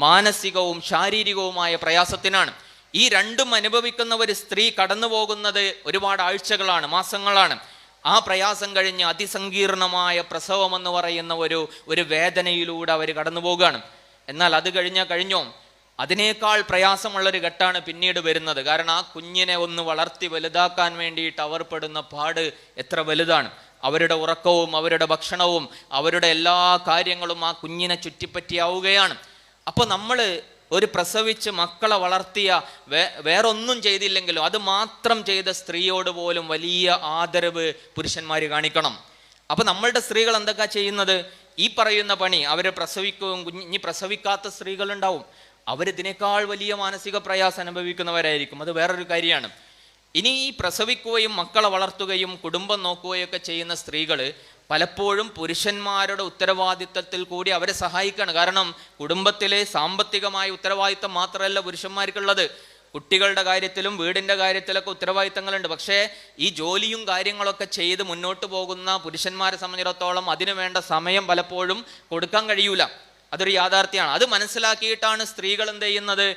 മാനസികവും ശാരീരികവുമായ പ്രയാസത്തിനാണ്. ഈ രണ്ടും അനുഭവിക്കുന്ന ഒരു സ്ത്രീ കടന്നു പോകുന്നത് ഒരുപാട് ആഴ്ചകളാണ്, മാസങ്ങളാണ്. ആ പ്രയാസം കഴിഞ്ഞ് അതിസങ്കീർണമായ പ്രസവം എന്ന് പറയുന്ന ഒരു വേദനയിലൂടെ അവർ കടന്നു പോവുകയാണ്. എന്നാൽ അത് കഴിഞ്ഞോ, അതിനേക്കാൾ പ്രയാസമുള്ളൊരു ഘട്ടമാണ് പിന്നീട് വരുന്നത്. കാരണം ആ കുഞ്ഞിനെ ഒന്ന് വളർത്തി വലുതാക്കാൻ വേണ്ടിയിട്ട് അവർ പെടുന്ന പാട് എത്ര വലുതാണ്. അവരുടെ ഉറക്കവും അവരുടെ ഭക്ഷണവും അവരുടെ എല്ലാ കാര്യങ്ങളും ആ കുഞ്ഞിനെ ചുറ്റിപ്പറ്റിയാവുകയാണ്. അപ്പോൾ നമ്മൾ ഒരു പ്രസവിച്ച് മക്കളെ വളർത്തിയ, വേറൊന്നും ചെയ്തില്ലെങ്കിലും അത് മാത്രം ചെയ്ത സ്ത്രീയോട് പോലും വലിയ ആദരവ് പുരുഷന്മാർ കാണിക്കണം. അപ്പൊ നമ്മളുടെ സ്ത്രീകൾ എന്തൊക്കെ ചെയ്യുന്നത്? ഈ പറയുന്ന പണി അവർ പ്രസവിക്കുകയും ഇനി പ്രസവിക്കാത്ത സ്ത്രീകളുണ്ടാവും, അവരിതിനേക്കാൾ വലിയ മാനസിക പ്രയാസം അനുഭവിക്കുന്നവരായിരിക്കും. അത് വേറൊരു കാര്യമാണ്. ഇനി ഈ പ്രസവിക്കുകയും മക്കളെ വളർത്തുകയും കുടുംബം നോക്കുകയൊക്കെ ചെയ്യുന്ന സ്ത്രീകൾ പലപ്പോഴും പുരുഷന്മാരുടെ ഉത്തരവാദിത്തത്തിൽ കൂടി അവരെ സഹായിക്കുകയാണ്. കാരണം കുടുംബത്തിലെ സാമ്പത്തികമായ ഉത്തരവാദിത്തം മാത്രമല്ല പുരുഷന്മാർക്കുള്ളത്, കുട്ടികളുടെ കാര്യത്തിലും വീടിൻ്റെ കാര്യത്തിലൊക്കെ ഉത്തരവാദിത്തങ്ങളുണ്ട്. പക്ഷേ ഈ ജോലിയും കാര്യങ്ങളൊക്കെ ചെയ്ത് മുന്നോട്ട് പോകുന്ന പുരുഷന്മാരെ സംബന്ധിച്ചിടത്തോളം അതിനു വേണ്ട സമയം പലപ്പോഴും കൊടുക്കാൻ കഴിയൂല. അതൊരു യാഥാർത്ഥ്യമാണ്. അത് മനസ്സിലാക്കിയിട്ടാണ് സ്ത്രീകൾ എന്ത് ചെയ്യുന്നത്?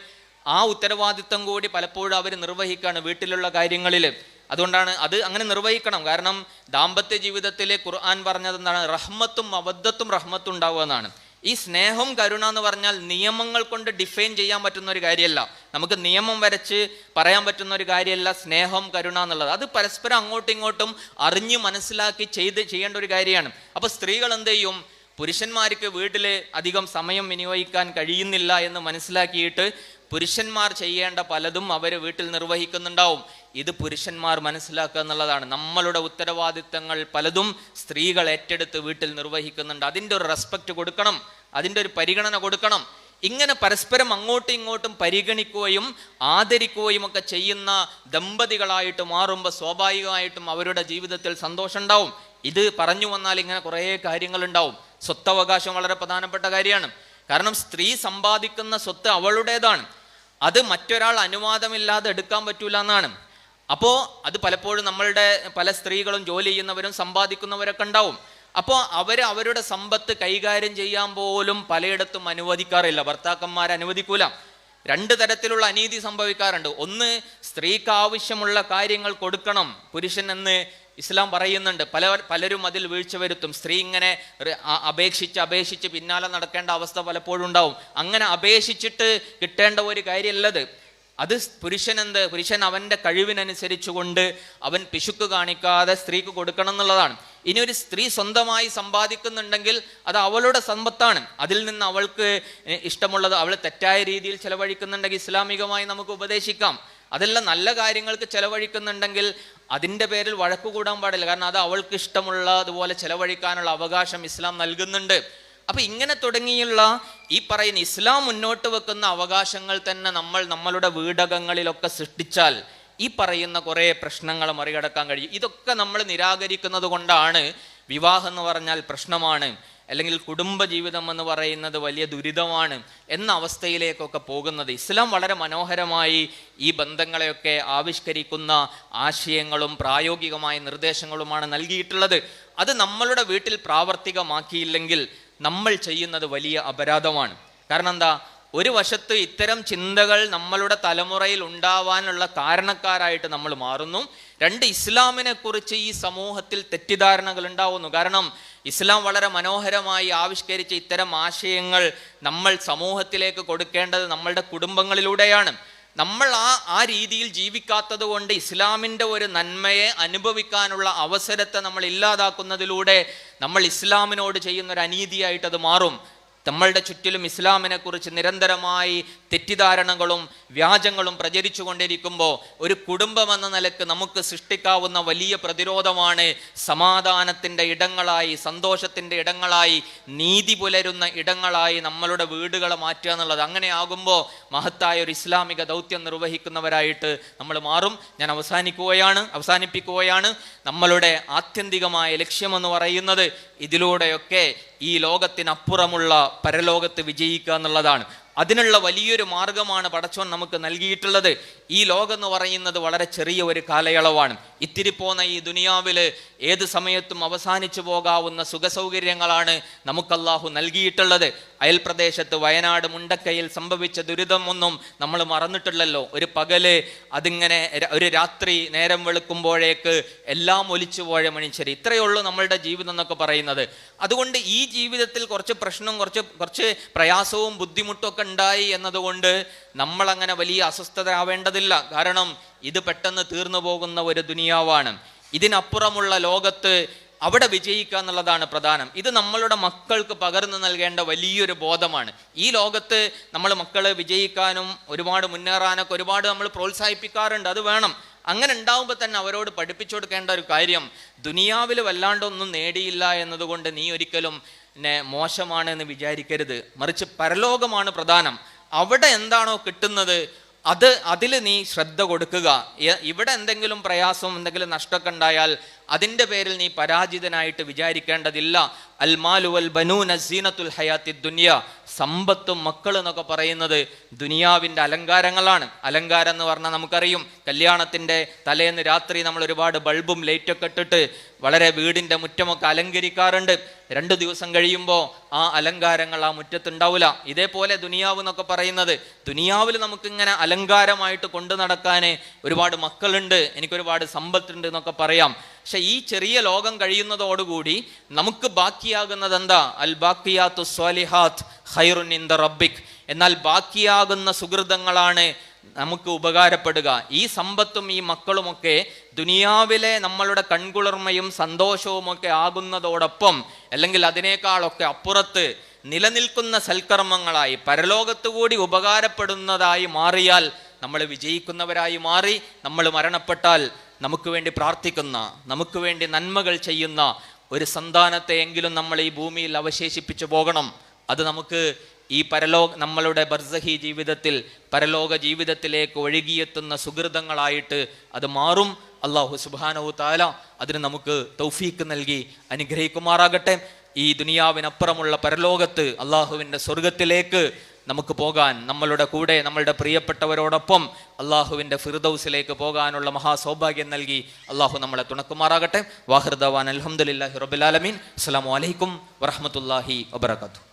ആ ഉത്തരവാദിത്തം കൂടി പലപ്പോഴും അവർ നിർവഹിക്കുകയാണ് വീട്ടിലുള്ള കാര്യങ്ങളിൽ. അതുകൊണ്ടാണ് അത് അങ്ങനെ നിർവഹിക്കണം. കാരണം ദാമ്പത്യ ജീവിതത്തിൽ ഖുർആൻ പറഞ്ഞത് എന്താണ്? റഹ്മത്തും മവദ്ദത്തും റഹ്മത്തും ഉണ്ടാവുക എന്നാണ്. ഈ സ്നേഹം കരുണ എന്ന് പറഞ്ഞാൽ നിയമങ്ങൾ കൊണ്ട് ഡിഫൈൻ ചെയ്യാൻ പറ്റുന്ന ഒരു കാര്യമല്ല, നമുക്ക് നിയമം വരച്ച് പറയാൻ പറ്റുന്ന ഒരു കാര്യമല്ല സ്നേഹം കരുണ എന്നുള്ളത്. അത് പരസ്പരം അങ്ങോട്ടും ഇങ്ങോട്ടും അറിഞ്ഞ് മനസ്സിലാക്കി ചെയ്യേണ്ട ഒരു കാര്യമാണ്. അപ്പോൾ സ്ത്രീകൾ എന്ത് ചെയ്യും? പുരുഷന്മാർക്ക് വീട്ടിൽ അധികം സമയം വിനിയോഗിക്കാൻ കഴിയുന്നില്ല എന്ന് മനസ്സിലാക്കിയിട്ട് പുരുഷന്മാർ ചെയ്യേണ്ട പലതും അവർ വീട്ടിൽ നിർവഹിക്കുന്നുണ്ടാവും. ഇത് പുരുഷന്മാർ മനസ്സിലാക്കുക എന്നുള്ളതാണ്. നമ്മളുടെ ഉത്തരവാദിത്തങ്ങൾ പലതും സ്ത്രീകൾ ഏറ്റെടുത്ത് വീട്ടിൽ നിർവഹിക്കുന്നുണ്ട്. അതിൻ്റെ ഒരു റെസ്പെക്റ്റ് കൊടുക്കണം, അതിൻ്റെ ഒരു പരിഗണന കൊടുക്കണം. ഇങ്ങനെ പരസ്പരം അങ്ങോട്ടും ഇങ്ങോട്ടും പരിഗണിക്കുകയും ആദരിക്കുകയും ഒക്കെ ചെയ്യുന്ന ദമ്പതികളായിട്ട് മാറുമ്പോൾ സ്വാഭാവികമായിട്ടും അവരുടെ ജീവിതത്തിൽ സന്തോഷം ഉണ്ടാവും. ഇത് പറഞ്ഞു വന്നാൽ ഇങ്ങനെ കുറേ കാര്യങ്ങളുണ്ടാവും. സ്വത്തവകാശം വളരെ പ്രധാനപ്പെട്ട കാര്യമാണ്. കാരണം സ്ത്രീ സമ്പാദിക്കുന്ന സ്വത്ത് അവളുടേതാണ്, അത് മറ്റൊരാൾ അനുവാദമില്ലാതെ എടുക്കാൻ പറ്റൂല എന്നാണ്. അപ്പോൾ അത് പലപ്പോഴും നമ്മളുടെ പല സ്ത്രീകളും ജോലി ചെയ്യുന്നവരും സമ്പാദിക്കുന്നവരൊക്കെ ഉണ്ടാവും. അപ്പോൾ അവരുടെ സമ്പത്ത് കൈകാര്യം ചെയ്യാൻ പോലും പലയിടത്തും അനുവദിക്കാറില്ല, ഭർത്താക്കന്മാർ അനുവദിക്കൂല. രണ്ട് തരത്തിലുള്ള അനീതി സംഭവിക്കാറുണ്ട്. ഒന്ന്, സ്ത്രീക്ക് ആവശ്യമുള്ള കാര്യങ്ങൾ കൊടുക്കണം പുരുഷൻ എന്ന് ഇസ്ലാം പറയുന്നുണ്ട്. പലരും അതിൽ വീഴ്ച വരുത്തും. സ്ത്രീ ഇങ്ങനെ അപേക്ഷിച്ച് പിന്നാലെ നടക്കേണ്ട അവസ്ഥ പലപ്പോഴും ഉണ്ടാവും. അങ്ങനെ അപേക്ഷിച്ചിട്ട് കിട്ടേണ്ട ഒരു കാര്യമല്ലത്. അത് പുരുഷൻ അവൻ്റെ കഴിവിനനുസരിച്ച് കൊണ്ട് അവൻ പിശുക്ക് കാണിക്കാതെ സ്ത്രീക്ക് കൊടുക്കണം എന്നുള്ളതാണ്. ഇനി ഒരു സ്ത്രീ സ്വന്തമായി സമ്പാദിക്കുന്നുണ്ടെങ്കിൽ അത് അവളുടെ സമ്പത്താണ്. അതിൽ നിന്ന് അവൾക്ക് ഇഷ്ടമുള്ളത് അവൾ തെറ്റായ രീതിയിൽ ചെലവഴിക്കുന്നുണ്ടെങ്കിൽ ഇസ്ലാമികമായി നമുക്ക് ഉപദേശിക്കാം. അതെല്ലാം നല്ല കാര്യങ്ങൾക്ക് ചെലവഴിക്കുന്നുണ്ടെങ്കിൽ അതിൻ്റെ പേരിൽ വഴക്കു കൂടാൻ പാടില്ല. കാരണം അത് അവൾക്ക് ഇഷ്ടമുള്ള അതുപോലെ ചെലവഴിക്കാനുള്ള അവകാശം ഇസ്ലാം നൽകുന്നുണ്ട്. അപ്പൊ ഇങ്ങനെ തുടങ്ങിയുള്ള ഈ പറയുന്ന ഇസ്ലാം മുന്നോട്ട് വെക്കുന്ന അവകാശങ്ങൾ തന്നെ നമ്മളുടെ വീടകങ്ങളിലൊക്കെ സൃഷ്ടിച്ചാൽ ഈ പറയുന്ന കുറേ പ്രശ്നങ്ങൾ മറികടക്കാൻ കഴിയും. ഇതൊക്കെ നമ്മൾ നിരാകരിക്കുന്നത് കൊണ്ടാണ് വിവാഹം എന്ന് പറഞ്ഞാൽ പ്രശ്നമാണ്, അല്ലെങ്കിൽ കുടുംബജീവിതം എന്ന് പറയുന്നത് വലിയ ദുരിതമാണ് എന്ന അവസ്ഥയിലേക്കൊക്കെ പോകുന്നത്. ഇസ്ലാം വളരെ മനോഹരമായി ഈ ബന്ധങ്ങളെയൊക്കെ ആവിഷ്കരിക്കുന്ന ആശയങ്ങളും പ്രായോഗികമായ നിർദ്ദേശങ്ങളുമാണ് നൽകിയിട്ടുള്ളത്. അത് നമ്മളുടെ വീട്ടിൽ പ്രാവർത്തികമാക്കിയില്ലെങ്കിൽ നമ്മൾ ചെയ്യുന്നത് വലിയ അപരാധമാണ്. കാരണം എന്താ? ഒരു വശത്ത് ഇത്തരം ചിന്തകൾ നമ്മളുടെ തലമുറയിൽ ഉണ്ടാവാനുള്ള കാരണക്കാരായിട്ട് നമ്മൾ മാറുന്നു. രണ്ട്, ഇസ്ലാമിനെ കുറിച്ച് ഈ സമൂഹത്തിൽ തെറ്റിദ്ധാരണകൾ ഉണ്ടാവുന്നു. കാരണം ഇസ്ലാം വളരെ മനോഹരമായി ആവിഷ്കരിച്ച ഇത്തരം ആശയങ്ങൾ നമ്മൾ സമൂഹത്തിലേക്ക് കൊടുക്കേണ്ടത് നമ്മളുടെ കുടുംബങ്ങളിലൂടെയാണ്. നമ്മൾ ആ രീതിയിൽ ജീവിക്കാത്തത് കൊണ്ട് ഇസ്ലാമിൻ്റെ ഒരു നന്മയെ അനുഭവിക്കാനുള്ള അവസരത്തെ നമ്മൾ ഇല്ലാതാക്കുന്നതിലൂടെ നമ്മൾ ഇസ്ലാമിനോട് ചെയ്യുന്നൊരു അനീതിയായിട്ടത് മാറും. നമ്മളുടെ ചുറ്റിലും ഇസ്ലാമിനെ കുറിച്ച് നിരന്തരമായി തെറ്റിദ്ധാരണകളും വ്യാജങ്ങളും പ്രചരിച്ചു കൊണ്ടിരിക്കുമ്പോൾ ഒരു കുടുംബം എന്ന നിലക്ക് നമുക്ക് സൃഷ്ടിക്കാവുന്ന വലിയ പ്രതിരോധമാണ് സമാധാനത്തിൻ്റെ ഇടങ്ങളായി, സന്തോഷത്തിൻ്റെ ഇടങ്ങളായി, നീതി പുലരുന്ന ഇടങ്ങളായി നമ്മളുടെ വീടുകളെ മാറ്റുക എന്നുള്ളത്. അങ്ങനെ ആകുമ്പോൾ മഹത്തായ ഒരു ഇസ്ലാമിക ദൗത്യം നിർവഹിക്കുന്നവരായിട്ട് നമ്മൾ മാറും. ഞാൻ അവസാനിപ്പിക്കുകയാണ്. നമ്മളുടെ ആത്യന്തികമായ ലക്ഷ്യമെന്ന് പറയുന്നത് ഇതിലൂടെയൊക്കെ ഈ ലോകത്തിനപ്പുറമുള്ള പരലോകത്ത് വിജയിക്കുക എന്നുള്ളതാണ്. അതിനുള്ള വലിയൊരു മാർഗമാണ് പടച്ചോൻ നമുക്ക് നൽകിയിട്ടുള്ളത്. ഈ ലോകം എന്ന് പറയുന്നത് വളരെ ചെറിയ ഒരു കാലയളവാണ്. ഇത്തിരി പോന്ന ഈ ദുനിയാവിൽ ഏത് സമയത്തും അവസാനിച്ചു പോകാവുന്ന സുഖസൗകര്യങ്ങളാണ് നമുക്ക് അല്ലാഹു നൽകിയിട്ടുള്ളത്. അയൽപ്രദേശത്ത് വയനാട് മുണ്ടക്കയിൽ സംഭവിച്ച ദുരിതമൊന്നും നമ്മൾ മറന്നിട്ടില്ലല്ലോ. ഒരു പകല് അതിങ്ങനെ ഒരു രാത്രി നേരം വെളുക്കുമ്പോഴേക്ക് എല്ലാം ഒലിച്ചു പോയ മനുഷ്യർ. ഇത്രയേ ഉള്ളൂ നമ്മളുടെ ജീവിതം എന്നൊക്കെ പറയുന്നത്. അതുകൊണ്ട് ഈ ജീവിതത്തിൽ കുറച്ച് പ്രശ്നവും കുറച്ച് പ്രയാസവും ബുദ്ധിമുട്ടും ഒക്കെ ഉണ്ടായി എന്നതുകൊണ്ട് നമ്മളങ്ങനെ വലിയ അസ്വസ്ഥത ആവേണ്ടതില്ല. കാരണം ഇത് പെട്ടെന്ന് തീർന്നു പോകുന്ന ഒരു ദുനിയാവാണ്. ഇതിനപ്പുറമുള്ള ലോകത്ത് അവിടെ വിജയിക്കുക എന്നുള്ളതാണ് പ്രധാനം. ഇത് നമ്മളുടെ മക്കൾക്ക് പകർന്നു നൽകേണ്ട വലിയൊരു ബോധമാണ്. ഈ ലോകത്ത് നമ്മൾ മക്കള് വിജയിക്കാനും ഒരുപാട് മുന്നേറാനൊക്കെ ഒരുപാട് നമ്മൾ പ്രോത്സാഹിപ്പിക്കാറുണ്ട്, അത് വേണം. അങ്ങനെ ഉണ്ടാവുമ്പോൾ തന്നെ അവരോട് പഠിപ്പിച്ചു കൊടുക്കേണ്ട ഒരു കാര്യം, ദുനിയാവിൽ വല്ലാണ്ടൊന്നും നേടിയില്ല എന്നതുകൊണ്ട് നീ ഒരിക്കലും മോശമാണ് എന്ന് വിചാരിക്കരുത്. മറിച്ച് പരലോകമാണ് പ്രധാനം. അവിടെ എന്താണോ കിട്ടുന്നത് അതിൽ നീ ശ്രദ്ധ കൊടുക്കുക. ഇവിടെ എന്തെങ്കിലും പ്രയാസവും എന്തെങ്കിലും നഷ്ടമൊക്കെ ഉണ്ടായാൽ അതിൻ്റെ പേരിൽ നീ പരാജിതനായിട്ട് വിചാരിക്കേണ്ടതില്ല. അൽ മാലു വൽ ബനൂന സീനത്തുൽ ഹയാത്തി ദുനിയ, സമ്പത്തും മക്കൾ എന്നൊക്കെ പറയുന്നത് ദുനിയാവിൻ്റെ അലങ്കാരങ്ങളാണ്. അലങ്കാരം എന്ന് പറഞ്ഞാൽ നമുക്കറിയും, കല്യാണത്തിൻ്റെ തലേന്ന് രാത്രി നമ്മൾ ഒരുപാട് ബൾബും ലൈറ്റൊക്കെ ഇട്ടിട്ട് വളരെ വീടിൻ്റെ മുറ്റമൊക്കെ അലങ്കരിക്കാറുണ്ട്. 2 ദിവസം കഴിയുമ്പോൾ ആ അലങ്കാരങ്ങൾ ആ മുറ്റത്തുണ്ടാവില്ല. ഇതേപോലെ ദുനിയാവ് എന്നൊക്കെ പറയുന്നത്, ദുനിയാവിൽ നമുക്കിങ്ങനെ അലങ്കാരമായിട്ട് കൊണ്ടു നടക്കാൻ ഒരുപാട് മക്കളുണ്ട്, എനിക്കൊരുപാട് സമ്പത്തുണ്ട് എന്നൊക്കെ പറയാം. പക്ഷെ ഈ ചെറിയ ലോകം കഴിയുന്നതോടുകൂടി നമുക്ക് ബാക്കിയാകുന്നത് എന്താ? അൽ ബാക്കിയാത്തു സ്വാലിഹാത്ത് ഖൈറുൻ ഇൻദ റബ്ബിക്. എന്നാൽ ബാക്കിയാകുന്ന സുഹൃതങ്ങളാണ് നമുക്ക് ഉപകാരപ്പെടുക. ഈ സമ്പത്തും ഈ മക്കളുമൊക്കെ ദുനിയാവിലെ നമ്മളുടെ കൺകുളിർമയും സന്തോഷവുമൊക്കെ ആകുന്നതോടൊപ്പം, അല്ലെങ്കിൽ അതിനേക്കാളൊക്കെ അപ്പുറത്ത് നിലനിൽക്കുന്ന സൽക്കർമ്മങ്ങളായി പരലോകത്തുകൂടി ഉപകാരപ്പെടുന്നതായി മാറിയാൽ നമ്മൾ വിജയിക്കുന്നവരായി മാറി. നമ്മൾ മരണപ്പെട്ടാൽ നമുക്ക് വേണ്ടി പ്രാർത്ഥിക്കുന്ന, നമുക്ക് വേണ്ടി നന്മകൾ ചെയ്യുന്ന ഒരു സന്താനത്തെയെങ്കിലും നമ്മൾ ഈ ഭൂമിയിൽ അവശേഷിപ്പിച്ചു പോകണം. അത് നമുക്ക് ഈ നമ്മളുടെ ബർസഹി ജീവിതത്തിൽ, പരലോക ജീവിതത്തിലേക്ക് ഒഴുകിയെത്തുന്ന സുഹൃതങ്ങളായിട്ട് അത് മാറും. അല്ലാഹു സുബ്ഹാനഹു തആല അതിന് നമുക്ക് തൗഫീക്ക് നൽകി അനുഗ്രഹിക്കുമാറാകട്ടെ. ഈ ദുനിയാവിനപ്പുറമുള്ള പരലോകത്ത് അള്ളാഹുവിൻ്റെ സ്വർഗത്തിലേക്ക് നമുക്ക് പോകാൻ, നമ്മളുടെ കൂടെ നമ്മളുടെ പ്രിയപ്പെട്ടവരോടൊപ്പം അള്ളാഹുവിൻ്റെ ഫിർദൗസിലേക്ക് പോകാനുള്ള മഹാസൗഭാഗ്യം നൽകി അള്ളാഹു നമ്മളെ തുണക്കുമാറാകട്ടെ. വാഹിർ ദഅ്വാന അൽഹംദുലില്ലാഹി റബ്ബിൽ ആലമീൻ. അസ്സലാമു അലൈക്കും വറഹ്മത്തുള്ളാഹി വബറകാതുഹു.